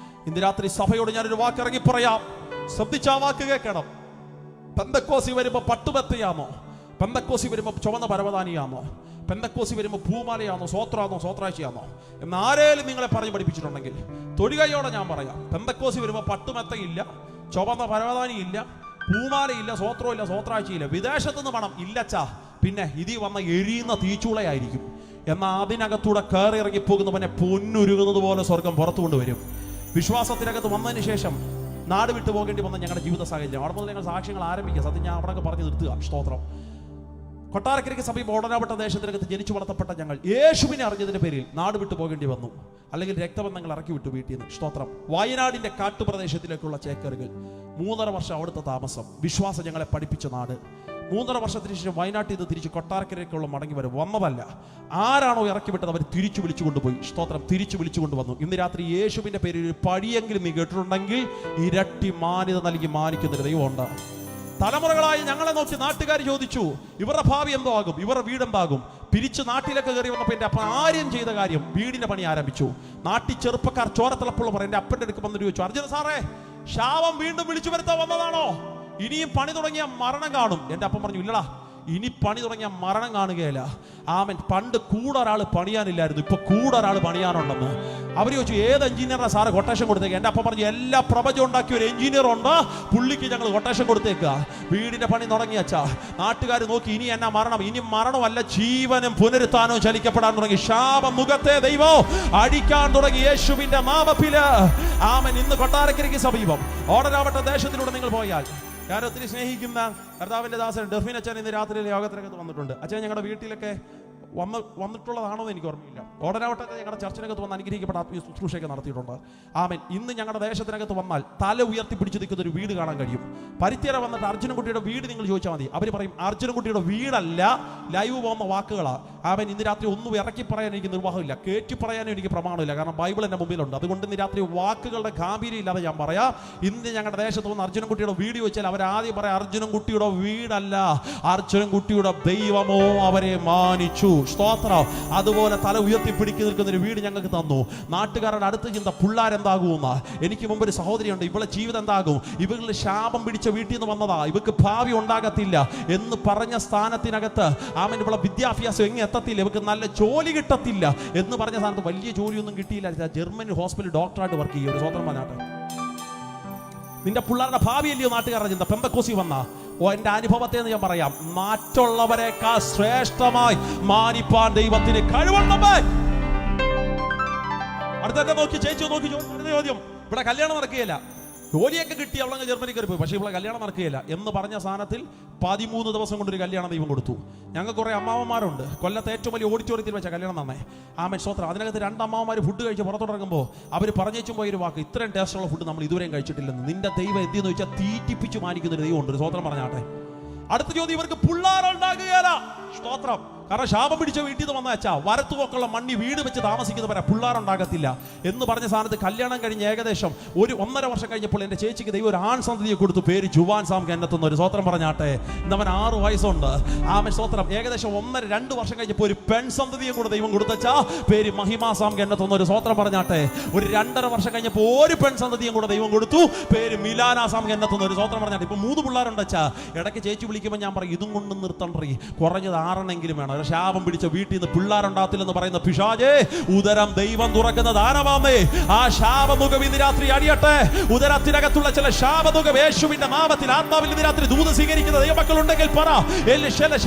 ഇന്ന് രാത്രി സഭയോട് ഞാനൊരു വാക്കിറങ്ങി പറയാം. ശ്രദ്ധിച്ച ആ വാക്ക് കേൾക്കണം. പെന്തക്കോസി വരുമ്പോ പട്ടുമെത്തയാമോ? പെന്തക്കോസി വരുമ്പോ ചുവന്ന പരവതാനിയാമോ? പെന്തക്കോസി വരുമ്പോൾ പൂമാലയാണോ? സ്വോത്രാണോ? സ്വോത്രാഴ്ചയാണോ? എന്ന് ആരേലും നിങ്ങളെ പറഞ്ഞ് പഠിപ്പിച്ചിട്ടുണ്ടെങ്കിൽ തൊടുകയോടെ ഞാൻ പറയാം. പെന്തക്കോസി വരുമ്പോൾ പട്ടുമെത്തയില്ല, ചുവന്ന പരവതാനിയില്ല, പൂമാലയില്ല, സ്വോത്രമില്ല, സ്വോത്രാഴ്ചയില്ല. വിദേശത്തുനിന്ന് പണം ഇല്ലച്ചാ. പിന്നെ ഇതി വന്ന എരിയുന്ന തീച്ചൂളയായിരിക്കും. എന്നാൽ അതിനകത്തൂടെ കയറി ഇറങ്ങി പോകുന്നവനെ പൊന്നുരുകുന്നത് പോലെ സ്വർഗം പുറത്തു കൊണ്ടുവരും. വിശ്വാസത്തിനകത്ത് വന്നതിന് ശേഷം നാട് വിട്ടു പോകേണ്ടി വന്ന ഞങ്ങളുടെ ജീവിത സാഹചര്യം. അവിടെ മുതൽ ഞങ്ങൾ സാക്ഷ്യങ്ങൾ ആരംഭിക്കുക. സത്യം ഞാൻ അവിടെ പറഞ്ഞു നിർത്തുക. സ്തോത്രം. കൊട്ടാരക്കരയ്ക്ക് സമീപം ഓടനാവട്ട ദേശത്തിനകത്ത് ജനിച്ചു വളർത്തപ്പെട്ട ഞങ്ങൾ യേശുവിനെ അറിഞ്ഞതിന്റെ പേരിൽ നാട് വിട്ടു പോകേണ്ടി വന്നു. അല്ലെങ്കിൽ രക്തബന്ധങ്ങൾ ഇറക്കി വിട്ടു വീട്ടിൽ നിന്ന്. സ്തോത്രം. വയനാടിന്റെ കാട്ടുപ്രദേശത്തിലേക്കുള്ള ചേക്കറുകൾ. 3.5 വർഷം അവിടുത്തെ താമസം. വിശ്വാസം ഞങ്ങളെ പഠിപ്പിച്ച നാട്. 3.5 വർഷത്തിന് ശേഷം വയനാട്ടിൽ നിന്ന് തിരിച്ച് കൊട്ടാരക്കരയ്ക്കുള്ള മടങ്ങി വരും. വന്നതല്ല, ആരാണോ ഇറക്കി വിട്ടത് അവർ തിരിച്ചു വിളിച്ചു കൊണ്ടുപോയി. സ്തോത്രം. തിരിച്ചു വിളിച്ചു കൊണ്ടുവന്നു. ഇന്ന് രാത്രി യേശുവിന്റെ പേരിൽ ഒരു പഴിയെങ്കിലും നീ കേട്ടിട്ടുണ്ടെങ്കിൽ ഇരട്ടി മാന്യത നൽകി മാനിക്കുന്നൊരു ദൈവമുണ്ട്. തലമുറകളായി ഞങ്ങളെ നോക്കി നാട്ടുകാർ ചോദിച്ചു, ഇവരുടെ ഭാവി എന്തോ ആകും, ഇവരുടെ വീടെന്താകും. പിരിച്ച് നാട്ടിലൊക്കെ കയറി വന്നപ്പോൾ എൻ്റെ അപ്പൻ ആര്യം ചെയ്ത കാര്യം വീടിന്റെ പണി ആരംഭിച്ചു. നാട്ടിൽ ചെറുപ്പക്കാർ ചോരത്തിളപ്പുള്ളവർ എൻ്റെ അപ്പൻ്റെ അടുക്ക് വന്നിട്ട് ചോദിച്ചു, അർജുന സാറേ, ശാപം വീണ്ടും വിളിച്ചു വരുത്താൻ വന്നതാണോ? ഇനിയും പണി തുടങ്ങിയ മരണം കാണും. എൻ്റെ അപ്പൻ പറഞ്ഞു, ഇല്ലടാ, ഇനി പണി തുടങ്ങിയ മരണം കാണുകയില്ല. ആമൻ. പണ്ട് കൂടെ ഒരാൾ പണിയാനില്ലായിരുന്നു, ഇപ്പൊ കൂടെ ഒരാൾ പണിയാനുണ്ടെന്ന്. അവർ ചോദിച്ചു, ഏത് എഞ്ചിനീയറാണ് സാറ് കൊട്ടേഷൻ കൊടുത്തേക്ക്? എൻ്റെ അപ്പം പറഞ്ഞു, എല്ലാ പ്രപഞ്ചം ഉണ്ടാക്കിയ ഒരു എഞ്ചിനീയർ ഉണ്ട്, പുള്ളിക്ക് ഞങ്ങൾ കൊട്ടേഷൻ കൊടുത്തേക്കുക. വീടിന്റെ പണി തുടങ്ങിയച്ചാ. നാട്ടുകാർ നോക്കി, ഇനി എന്നാ മരണം? ഇനി മരണമല്ല, ജീവനും പുനരുത്ഥാനവും ചലിക്കപ്പെടാൻ തുടങ്ങി. ശാപം മുഖത്തെ ദൈവം അടിക്കാൻ തുടങ്ങി യേശുവിന്റെ നാമത്തില്. ആമൻ. ഇന്ന് കൊട്ടാരക്കരയ്ക്ക് സമീപം ഓടനാവട്ട ദേശത്തിലൂടെ നിങ്ങൾ പോയാൽ ഞാൻ ഒത്തിരി സ്നേഹിക്കുന്ന കർത്താവിന്റെ ദാസൻ ഡെർഫിൻ അച്ഛൻ ഇന്ന് രാത്രിയിലെ യോഗത്തിനകത്ത് വന്നിട്ടുണ്ട്. അച്ഛൻ ഞങ്ങളുടെ വീട്ടിലൊക്കെ വന്നിട്ടുള്ളതാണോ എന്ന് എനിക്ക് ഓർമ്മയില്ല. ഓടനാവട്ടത്തെ ഞങ്ങളുടെ ചർച്ചിനകത്ത് വന്ന് അനുഗ്രഹിക്കപ്പെട്ട ആത്മീയ ശുശ്രൂഷയൊക്കെ നടത്തിയിട്ടുണ്ട്. ആമൻ. ഇന്ന് ഞങ്ങളുടെ ദേശത്തിനകത്ത് വന്നാൽ തല ഉയർത്തിപ്പിടിച്ച് നിൽക്കുന്ന ഒരു വീട് കാണാൻ കഴിയും. പരിത്യര വന്നിട്ട് അർജുനൻകുട്ടിയുടെ വീട് നിങ്ങൾ ചോദിച്ചാൽ മതി. അവർ പറയും, അർജുനൻകുട്ടിയുടെ വീടല്ല, ലൈവ് പോകുന്ന വാക്കുകളാണ്. ആമൻ. ഇന്ന് രാത്രി ഒന്നും ഇറക്കി പറയാൻ എനിക്ക് നിർവാഹമില്ല, കയറ്റി പറയാനും എനിക്ക് പ്രമാണമില്ല. കാരണം ബൈബിൾ എൻ്റെ മുമ്പിലുണ്ട്. അതുകൊണ്ട് ഇന്ന് രാത്രി വാക്കുകളുടെ ഗാംഭീര്യം ഇല്ലാതെ ഞാൻ പറയാം. ഇന്ന് ഞങ്ങളുടെ ദേശത്ത് വന്ന് അർജുനൻകുട്ടിയുടെ വീട് ചോദിച്ചാൽ അവരാദ്യം പറയാം, അർജുനൻകുട്ടിയുടെ വീടല്ല, അർജുനൻകുട്ടിയുടെ ദൈവമോ അവരെ മാനിച്ചു. സ്തോത്രം. അതുപോലെ തല ഉയർത്തിപ്പിടിക്ക് നിൽക്കുന്ന ഒരു വീട് ഞങ്ങൾക്ക് തന്നു. നാട്ടുകാരുടെ അടുത്ത് ചിന്ത, പിള്ളാരെന്താകുമെന്ന്. എനിക്ക് മുമ്പ് ഒരു സഹോദരിയുണ്ട്, ഇവളെ ജീവിതം എന്താകും? ഇവളുടെ ശാപം പിടിച്ച വീട്ടിൽ നിന്ന് വന്നതാ, ഇവക്ക് ഭാവി ഉണ്ടാകത്തില്ല എന്ന് പറഞ്ഞ സ്ഥാനത്തിനകത്ത് ആമൻ ഇവളെ വിദ്യാഭ്യാസം എങ്ങനെ എത്തത്തില്ല, ഇവക്ക് നല്ല ജോലി കിട്ടത്തില്ല എന്ന് പറഞ്ഞ സ്ഥാനത്ത് വലിയ ജോലിയൊന്നും കിട്ടിയില്ല. ജർമ്മനി ഹോസ്പിറ്റൽ ഡോക്ടറായിട്ട് വർക്ക് ചെയ്യും. ഒരു സ്വതന്ത്രം പറഞ്ഞാട്ടെ. നിന്റെ പിള്ളേരുടെ ഭാവിയല്ലയോ നാട്ടുകാരുടെ ചിന്ത. പെന്തക്കോസി വന്ന എന്റെ അനുഭവത്തെ എന്ന് ഞാൻ പറയാം, മറ്റുള്ളവരെക്കാൾ ശ്രേഷ്ഠമായി മാനിപ്പാൻ ദൈവത്തിന് കഴിവുണ്ടമ്മേ. അടുത്ത നോക്കി ചേച്ചി നോക്കി ചോദ്യം, ഇവിടെ കല്യാണം നടക്കുകയില്ല, ജോലിയൊക്കെ കിട്ടി അവളങ്ങ് ജർമ്മനി കയറി പോയി, പക്ഷേ ഇവിടെ കല്യാണം നടക്കുകയില്ല എന്ന് പറഞ്ഞ സ്ഥാനത്തിൽ 13 ദിവസം കൊണ്ടൊരു കല്യാണം ദൈവം കൊടുത്തു. ഞങ്ങൾക്ക് കുറേ അമ്മാവന്മാരുണ്ട്. കൊല്ലത്തെ ഏറ്റവും വലിയ ഓഡിറ്റോറിയത്തിൽ വെച്ച കല്യാണം നന്നേ. ആമേൻ. സ്തോത്രം. അതിനകത്ത് 2 അമ്മാവന്മാർ ഫുഡ് കഴിച്ച് പുറത്തോട്ടിറങ്ങുമ്പോൾ അവർ പറഞ്ഞേച്ചും പോയൊരു വാക്ക്, ഇത്രയും ടേസ്റ്റുള്ള ഫുഡ് നമ്മൾ ഇതുവരെയും കഴിച്ചിട്ടില്ലെന്ന്. നിന്റെ ദൈവം എന്തെന്ന് ചോദിച്ചാൽ തീറ്റിപ്പിച്ച് മാനിക്കുന്നൊരു ദൈവം ഉണ്ട്. ഒരു സ്വതന്ത്രം പറഞ്ഞാട്ടെ. അടുത്ത ചോദ്യം, ഇവർക്ക് പിള്ളേരുണ്ടാകുകയില്ല. സ്തോത്രം. കാരണം ശാപം പിടിച്ച വീട്ടിൽ നിന്ന് വന്ന അച്ഛാ വരത്തുപോക്കുള്ള മണ്ണി വീട് വെച്ച് താമസിക്കുന്നവരാ, പിള്ളേരുണ്ടാകത്തില്ല എന്ന് പറഞ്ഞ സ്ഥാനത്ത് കല്യാണം കഴിഞ്ഞ് ഏകദേശം 1.5 വർഷം കഴിഞ്ഞപ്പോൾ എൻ്റെ ചേച്ചിക്ക് ദൈവം ഒരു ആൺ സന്തതിയെ കൊടുത്തു, പേര് ജുവാൻ സാം കെന്നത്തുന്ന ഒരു സ്വത്രം പറഞ്ഞാട്ടെ. ഇന്നവൻ 6 വയസ്സുണ്ട്. ആമൻ സ്വത്രം. ഏകദേശം 1.5-2 വർഷം കഴിഞ്ഞപ്പോൾ ഒരു പെൺ സന്തതിയെ കൂടെ ദൈവം കൊടുത്തച്ചാ, പേര് മഹിമാ സാം കെന്നത്തുന്ന ഒരു സ്വത്രം പറഞ്ഞാട്ടെ. ഒരു 2.5 വർഷം കഴിഞ്ഞപ്പോൾ ഒരു പെൺ സന്തതിയും കൂടെ ദൈവം കൊടുത്തു, പേര് മിലാന സാം കെന്നത്തുന്ന ഒരു സ്വത്രം പറഞ്ഞാട്ടെ. ഇപ്പൊ 3 പിള്ളേരുണ്ട് അച്ഛാ. ഇടയ്ക്ക് ചേച്ചി വിളിക്കുമ്പോൾ ഞാൻ പറയും ഇതും കൊണ്ട് നിർത്തണ്ടേ, കുറഞ്ഞത് 6 വേണം. ശാപം പിടിച്ച വീട്ടിൽ നിന്ന് പിള്ളേരുണ്ടാകത്തില്ലെന്ന് പറയുന്ന പിശാചേ, ഉദരം ദൈവം തുറക്കുന്ന ദാനമാമേ, ആ ശാപമുഖം ഇന്ന് രാത്രി അടിയട്ടെ. ഉദരത്തിനകത്തുള്ള ചില ശാപമുഖം യേശുവിന്റെ നാമത്തിൽ ആത്മാവിൽ ഇന്ന് രാത്രി ദൂത് സ്വീകരിക്കുന്ന ദൈവമക്കളുണ്ടെങ്കിൽ പറ,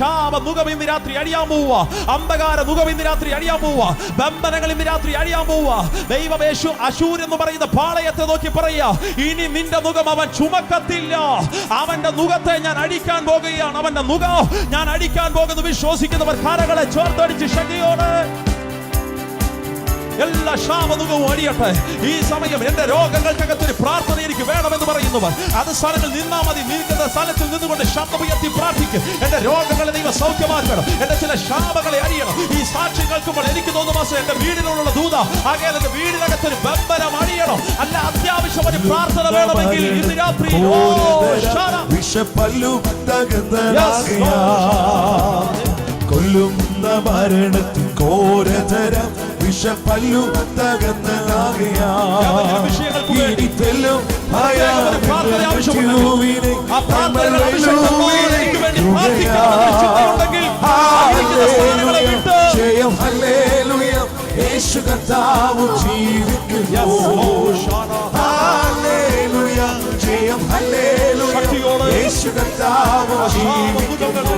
ശാപമുഖം ഇന്ന് രാത്രി അടിയാൻ പോവുക, അന്ധകാര മുഖം ഇന്ന് രാത്രി അടിയാൻ പോവുക, ബന്ധനങ്ങൾ ഇന്ന് രാത്രി അടിയാൻ പോവുക. ദൈവം യേശു അശൂർ എന്ന് പറയുന്ന പാളയത്തെ നോക്കി പറയുക, ഇനി നിന്റെ മുഖം അവൻ ചുമക്കത്തില്ല, അവന്റെ മുഖത്തെ ഞാൻ അടിക്കാൻ പോകുകയാണ്, അവന്റെ മുഖം ഞാൻ അടിക്കാൻ പോകുന്നു. വിശ്വസിക്കുന്നവർ കരകളെ ചോർത്തടിച്ച് ശക്തിയോടെ എല്ലാ ശാപമുഖവും അടിയട്ടെ. ഈ സമയം എന്റെ രോഗങ്ങൾക്കകത്തൊരു പ്രാർത്ഥന എനിക്ക് വേണമെന്ന് പറയുന്നവർ അത് സ്ഥലങ്ങളിൽ നിന്നാ മതി. നിൽക്കുന്ന സ്ഥലത്തിൽ നിന്നുകൊണ്ട് ശബ്ദമുയർത്തി പ്രാർത്ഥിക്കും. എന്റെ രോഗങ്ങളെ ദൈവം സൗഖ്യമാക്കണം, എന്റെ ചില ശാപങ്ങളെ അടിയണം. ഈ സാക്ഷ്യം കേൾക്കുമ്പോൾ എനിക്ക് തോന്നുന്നു മാസം എന്റെ വീടിനുള്ള ദൂത ആകെ എന്റെ വീടിനകത്തൊരു ബന്ധനം അടിയണം. അല്ല അത്യാവശ്യം ഒരു പ്രാർത്ഥന വേണമെങ്കിൽ ഇന്ന് രാത്രി കൊല്ലുന്ന മരണത്തിൻ കോരതരം വിഷപ്പല്ലു തകർന്നതാകയാലും ജയം ഹല്ലേലൂയ യേശു കർത്താവ് ജീവിക്കുന്നു. ഹല്ലേലൂയ ജയം ഹല്ലേലൂയ യേശു കർത്താവ് ജീവിക്കുന്നു.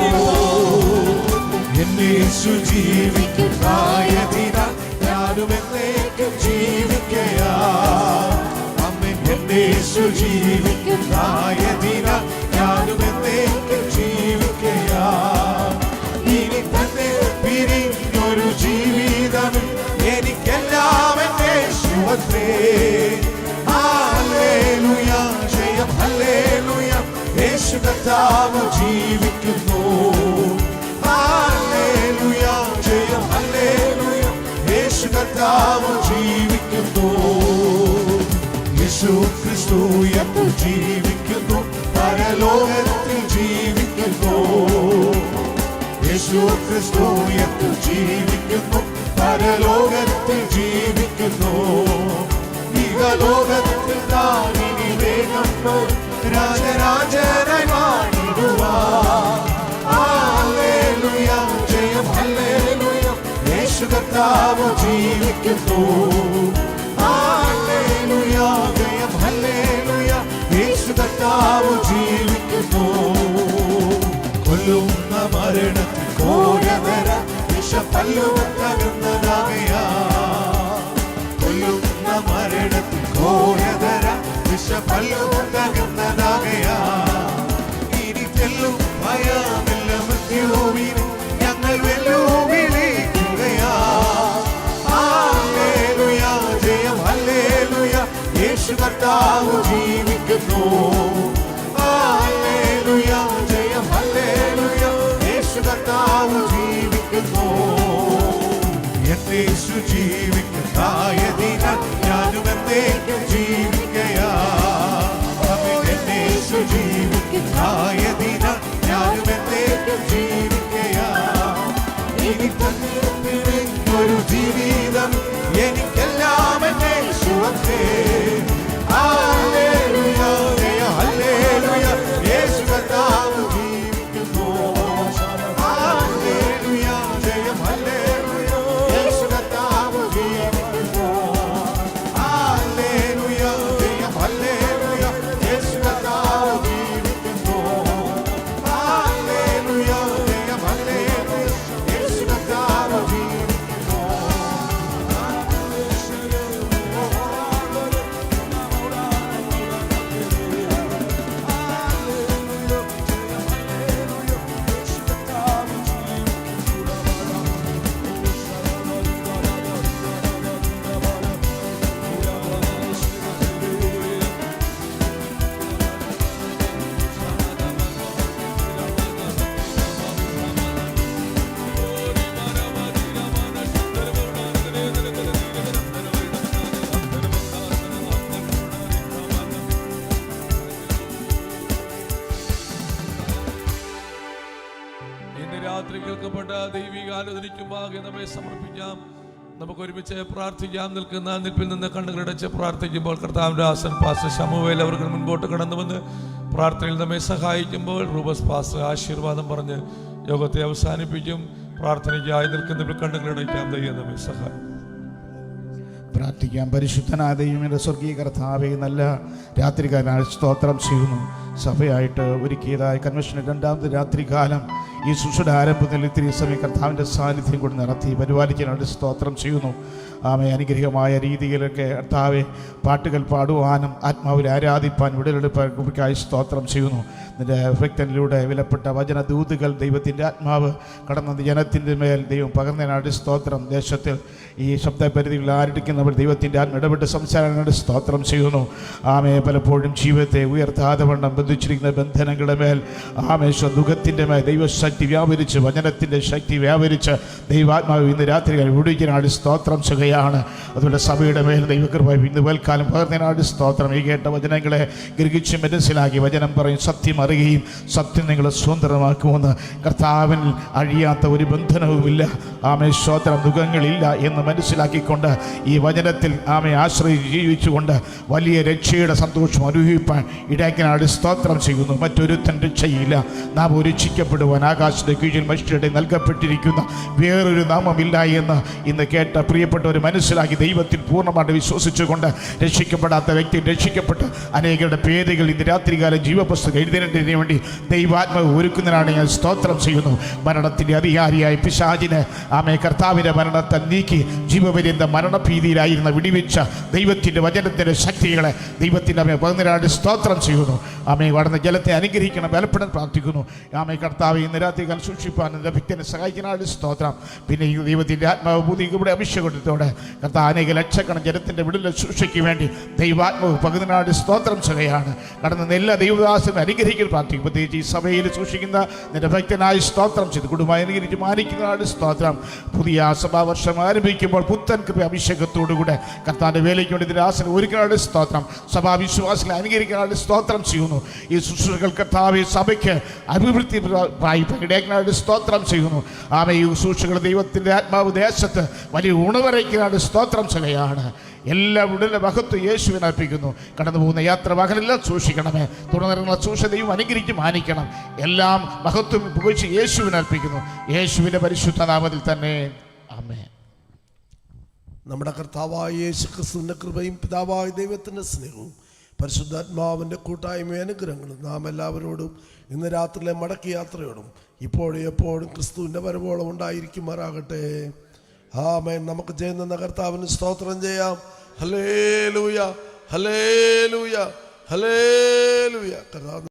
യേശു ജീവിക്കുന്നതിനാൽ ഞാനും എന്നേക്കും ജീവിക്കയാ. അമ്മൻ യേശു ജീവിക്കുന്നതിനാൽ ഞാനും എന്നേക്കും ജീവിക്കയാ. ഇനി തന്നെ പിരിഞ്ഞൊരു ജീവിതം എനിക്കെല്ലാം യേശുവത്രേ. ഹല്ലേലൂയ ജയം ഹല്ലേലൂയ യേശു കർത്താവ് ജീവിക്കുന്നു. ഹല്ലേലൂയ ജയം ഹല്ലേലൂയ യേശു കർത്താവ് ജീവിക്കുന്നു. യേശു ക്രിസ്തു എപ്പോൾ ജീവിക്കുന്നു, പരലോകത്തിൽ ജീവിക്കുന്നു. യേശു ക്രിസ്തു എപ്പോൾ ജീവിക്കുന്നു, പരലോകത്തിൽ ജീവിക്കുന്നു. ഇഹലോകത്തിൽ താൻ ഇനി വേഗം രാജരാജനായി വാണിടുവാൻ. ഹല്ലേലൂയ ജയം ഹല്ലേലൂയ യേശു കർത്താവ് ജീവിക്കുന്നു. ഹല്ലേലൂയ ജയം ഹല്ലേലൂയ യേശു കർത്താവ് ജീവിക്കുന്നു. കൊല്ലുന്ന മരണത്തിൽ കോരവര വിഷപ്പല്ലു തകർന്നതാകയാ. കൊല്ലുന്ന മരണത്തിൽ കോരവര വിഷപ്പല്ലു തകർന്നതാകയാ. ഇനി ചെല്ലും ഭയമില്ല മൃത്യുവിനെ ഞങ്ങൾ വെല്ലുവിളിക്കുകയാ. ഹല്ലേലൂയ ജയം ഹല്ലേലൂയ യേശു കർത്താവ് ജീവിക്കുന്നു. ഹല്ലേലൂയ ജയം ഹല്ലേലൂയ യേശു കർത്താവ് ജീവിക്കുന്നു. എന്റെ യേശു ജീവിക്കുന്നതിനാൽ ഞാനും എന്നേക്കും ജീവിക്കയാ. എന്റെ യേശു ജീവിക്കുന്നതിനാൽ ഞാനും എന്നേക്കും ജീവിക്കയാ. ഇനി തന്നെ ഒരു ജീവിതം എനിക്കെല്ലാം യേശുവത്രേ. ഹല്ലേലൂയ ജയം ഹല്ലേലൂയ യേശു കർത്താവ് ജീവിക്കുന്നു. ഹല്ലേലൂയ ജയം ഹല്ലേലൂയ യേശു കർത്താവ് ജീവിക്കുന്നു. ഇന്ന് രാത്രി കേൾക്കപ്പെട്ട ദൈവികാലോചനയ്ക്കുമാകെ നമ്മെ സമർപ്പിക്കാം. നമുക്ക് ഒരുമിച്ച് പ്രാർത്ഥിക്കാം. നിൽക്കുന്ന നിൽപ്പിൽ നിന്ന് കണ്ണുകളടച്ച് പ്രാർത്ഥിക്കുമ്പോൾ കർത്താവിന്റെ ദാസൻ പാസ്റ്റർ ശമുവേൽ അവർ മുൻപോട്ട് കടന്നു വന്ന് പ്രാർത്ഥനയിൽ നമ്മെ സഹായിക്കുമ്പോൾ റൂബസ് പാസ്റ്റർ ആശീർവാദം പറഞ്ഞ് യോഗത്തെ അവസാനിപ്പിക്കും. പ്രാർത്ഥനയ്ക്കായി നിൽക്കുന്നവർ കണ്ണുകളടയ്ക്കാം. ദൈവം നമ്മെ സഹായിക്കും. പ്രാർത്ഥിക്കാം. പരിശുദ്ധനായ ദൈവമേ, സ്വർഗീയ കർത്താവേ, നല്ല രാത്രികാലം സ്തോത്രം ചെയ്യുന്നു. സഭയായിട്ട് ഒരുക്കിയതായ കൺവെൻഷന് രണ്ടാമത്തെ രാത്രികാലം ഈ ശുശ്രൂഷയുടെ ആരംഭത്തിൽ ഇത്തിരി സമയം കർത്താവിൻ്റെ സാന്നിധ്യം കൊണ്ട് നടത്തി പരിപാലിക്കാനായിട്ട് സ്തോത്രം ചെയ്യുന്നു. ആമേ, അനുഗ്രഹമായ രീതിയിലൊക്കെ കർത്താവെ പാട്ടുകൾ പാടുവാനും ആത്മാവിൽ ആരാധിപ്പാൻ വിടലെടുപ്പായി സ്തോത്രം ചെയ്യുന്നു. നിന്റെ ഭക്തനിലൂടെ വിലപ്പെട്ട വചനദൂതുകൾ ദൈവത്തിൻ്റെ ആത്മാവ് കടന്ന ജനത്തിൻ്റെ മേൽ ദൈവം പകർന്നതിനായിട്ട് സ്തോത്രം. ദേശത്തിൽ ഈ ശബ്ദപരിധികൾ ആരടിക്കുന്നവർ ദൈവത്തിൻ്റെ ആത്മ ഇടപെട്ട് സംസാരങ്ങളുടെ സ്തോത്രം ചെയ്യുന്നു. ആമേ, പലപ്പോഴും ജീവിതത്തെ ഉയർത്താതെ വണ്ണം ബന്ധിച്ചിരിക്കുന്ന ബന്ധനങ്ങളുടെ മേൽ ആമേ ദുഃഖത്തിൻ്റെ മേൽ ദൈവശക്തി വ്യാപരിച്ച് വചനത്തിൻ്റെ ശക്തി വ്യാപരിച്ച് ദൈവാത്മാവ് ഇന്ന് രാത്രി വിടുവിക്കാനായിട്ട് സ്തോത്രം ചെയ്യുകയാണ്. അതുപോലെ സഭയുടെ മേൽ ദൈവകൃപ ഇന്ന് പൽക്കാലം പകർന്നതിനായിട്ട് സ്തോത്രം. ഈ കേട്ട വചനങ്ങളെ ഗ്രഹിച്ച് മനസ്സിലാക്കി വചനം പറയും സത്യം അറിയുകയും സത്യം നിങ്ങളെ സ്വതന്ത്രമാക്കുമെന്ന്. കർത്താവിൽ അഴിയാത്ത ഒരു ബന്ധനവുമില്ല. ആമേ, സ്തോത്രം. ദുഃഖങ്ങളില്ല എന്ന് മനസ്സിലാക്കിക്കൊണ്ട് ഈ വചനത്തിൽ ആമേ ആശ്രയിച്ച് ജീവിച്ചുകൊണ്ട് വലിയ രക്ഷയുടെ സന്തോഷം അനുഭവിപ്പാൻ ഇടയ്ക്കാനായിട്ട് സ്തോത്രം ചെയ്യുന്നു. മറ്റൊരുത്തൻ രക്ഷയില്ല. നാം രക്ഷിക്കപ്പെടുവാൻ ആകാശത്തെ കീഴിൽ മനുഷ്യരുടെ നൽകപ്പെട്ടിരിക്കുന്ന വേറൊരു നാമമില്ല എന്ന് ഇന്ന് കേട്ട പ്രിയപ്പെട്ടവർ മനസ്സിലാക്കി ദൈവത്തിൽ പൂർണ്ണമായിട്ട് വിശ്വസിച്ചുകൊണ്ട് രക്ഷിക്കപ്പെടാത്ത വ്യക്തി രക്ഷിക്കപ്പെട്ട് അനേകരുടെ പേരുകൾ ഇന്ന് രാത്രികാലം ജീവപുസ്തകം എഴുതുന്നതിന് വേണ്ടി ദൈവാത്മാവ് ഒരുക്കുന്നതിനാണ് ഞാൻ സ്തോത്രം ചെയ്യുന്നു. മരണത്തിൻ്റെ അധികാരിയായ പിശാചിനെ ആമേ കർത്താവിൻ്റെ മരണത്തെ നീക്കി ജീവപര്യന്ത മരണഭീതിയിലായിരുന്ന വിടിവെച്ച ദൈവത്തിൻ്റെ വചനത്തിൻ്റെ ശക്തികളെ ദൈവത്തിൻ്റെ അമ്മയെ പകർന്നതിനായിട്ട് സ്തോത്രം ചെയ്യുന്നു. ആമേ, വളർന്ന ജലത്തെ അനുഗ്രഹിക്കണം, ബലപ്പെടാൻ പ്രാർത്ഥിക്കുന്നു. ആമേ, കർത്താവ് ഇന്ന് രാത്രികാലം സൂക്ഷിപ്പാൻ എൻ്റെ ഭക്തനെ സഹായിക്കാനായിട്ട് സ്തോത്രം. പിന്നെ ഈ ദൈവത്തിൻ്റെ ആത്മാവ് ഇവിടെ അഭിഷേകത്തോടെ കർത്താവ് അനേക ലക്ഷക്കണക്കിന് ജനത്തിൻ്റെ വിടുതൽ സൂക്ഷിക്ക് വേണ്ടി ദൈവാത്മാവ് പകർന്നതിനായിട്ട് സ്തോത്രം ചെയ്യുകയാണ്. കടന്ന എല്ലാ ദൈവദാസനും അനുഗ്രഹിക്കാൻ പ്രാർത്ഥിക്കും. പ്രത്യേകിച്ച് ഈ സഭയിൽ സൂക്ഷിക്കുന്ന നിന്റെ ഭക്തനായി സ്തോത്രം ചെയ്ത് കുടുംബം അനുകരിച്ച് മാനിക്കുന്നതിനായിട്ട് സ്തോത്രം. പുതിയ സഭാവർഷം ആരംഭിക്കുമ്പോൾ പുത്തൻ കൃപ അഭിഷേകത്തോടുകൂടെ കർത്താവിൻ്റെ വേലയ്ക്ക് വേണ്ടി ഇതിൻ്റെ ആസനം ഒരുക്കാനായിട്ട് സ്തോത്രം. സഭാവിശ്വാസികളെ അനുകരിക്കാനായിട്ട് സ്തോത്രം ചെയ്യുന്നു. ഈ ശുശ്രൂഷകൾ കർത്താവ് സഭയ്ക്ക് അഭിവൃദ്ധി ഇടയാക്കാനായിട്ട് സ്തോത്രം ചെയ്യുന്നു. ആമേ, ഈ ശുശ്രൂഷകൾ ദൈവത്തിൻ്റെ ആത്മാവ് ദേശത്ത് വലിയ ഉണവരയ്ക്കാനായിട്ട് സ്തോത്രം ചെയ്യുകയാണ്. എല്ലാ ഉടനെ മഹത്വം യേശുവിനെ അർപ്പിക്കുന്നു. കടന്നു പോകുന്ന യാത്ര വാഹനെല്ലാം സൂക്ഷിക്കണമേ. തുടർന്നുള്ള സൂക്ഷ ദൈവം അനുഗ്രഹിച്ച് മാനിക്കണം. എല്ലാം മഹത്വം പുകഴ്ച യേശുവിനെ അർപ്പിക്കുന്നു. യേശുവിൻ്റെ പരിശുദ്ധ നാമത്തിൽ തന്നെ ആമേൻ. നമ്മുടെ കർത്താവായ യേശു ക്രിസ്തുവിൻ്റെ കൃപയും പിതാവായ ദൈവത്തിൻ്റെ സ്നേഹവും പരിശുദ്ധാത്മാവിൻ്റെ കൂട്ടായ്മ അനുഗ്രഹങ്ങളും നാം എല്ലാവരോടും ഇന്ന് രാത്രിയിലെ മടക്കി യാത്രയോടും ഇപ്പോഴും എപ്പോഴും ക്രിസ്തുവിൻ്റെ വരവോളം ഉണ്ടായിരിക്കുമാറാകട്ടെ. ആമേൻ. നമുക്ക് ചെയ്യുന്ന കർത്താവിന് സ്തോത്രം ചെയ്യാം. Hallelujah, hallelujah, hallelujah. കർത്താവ്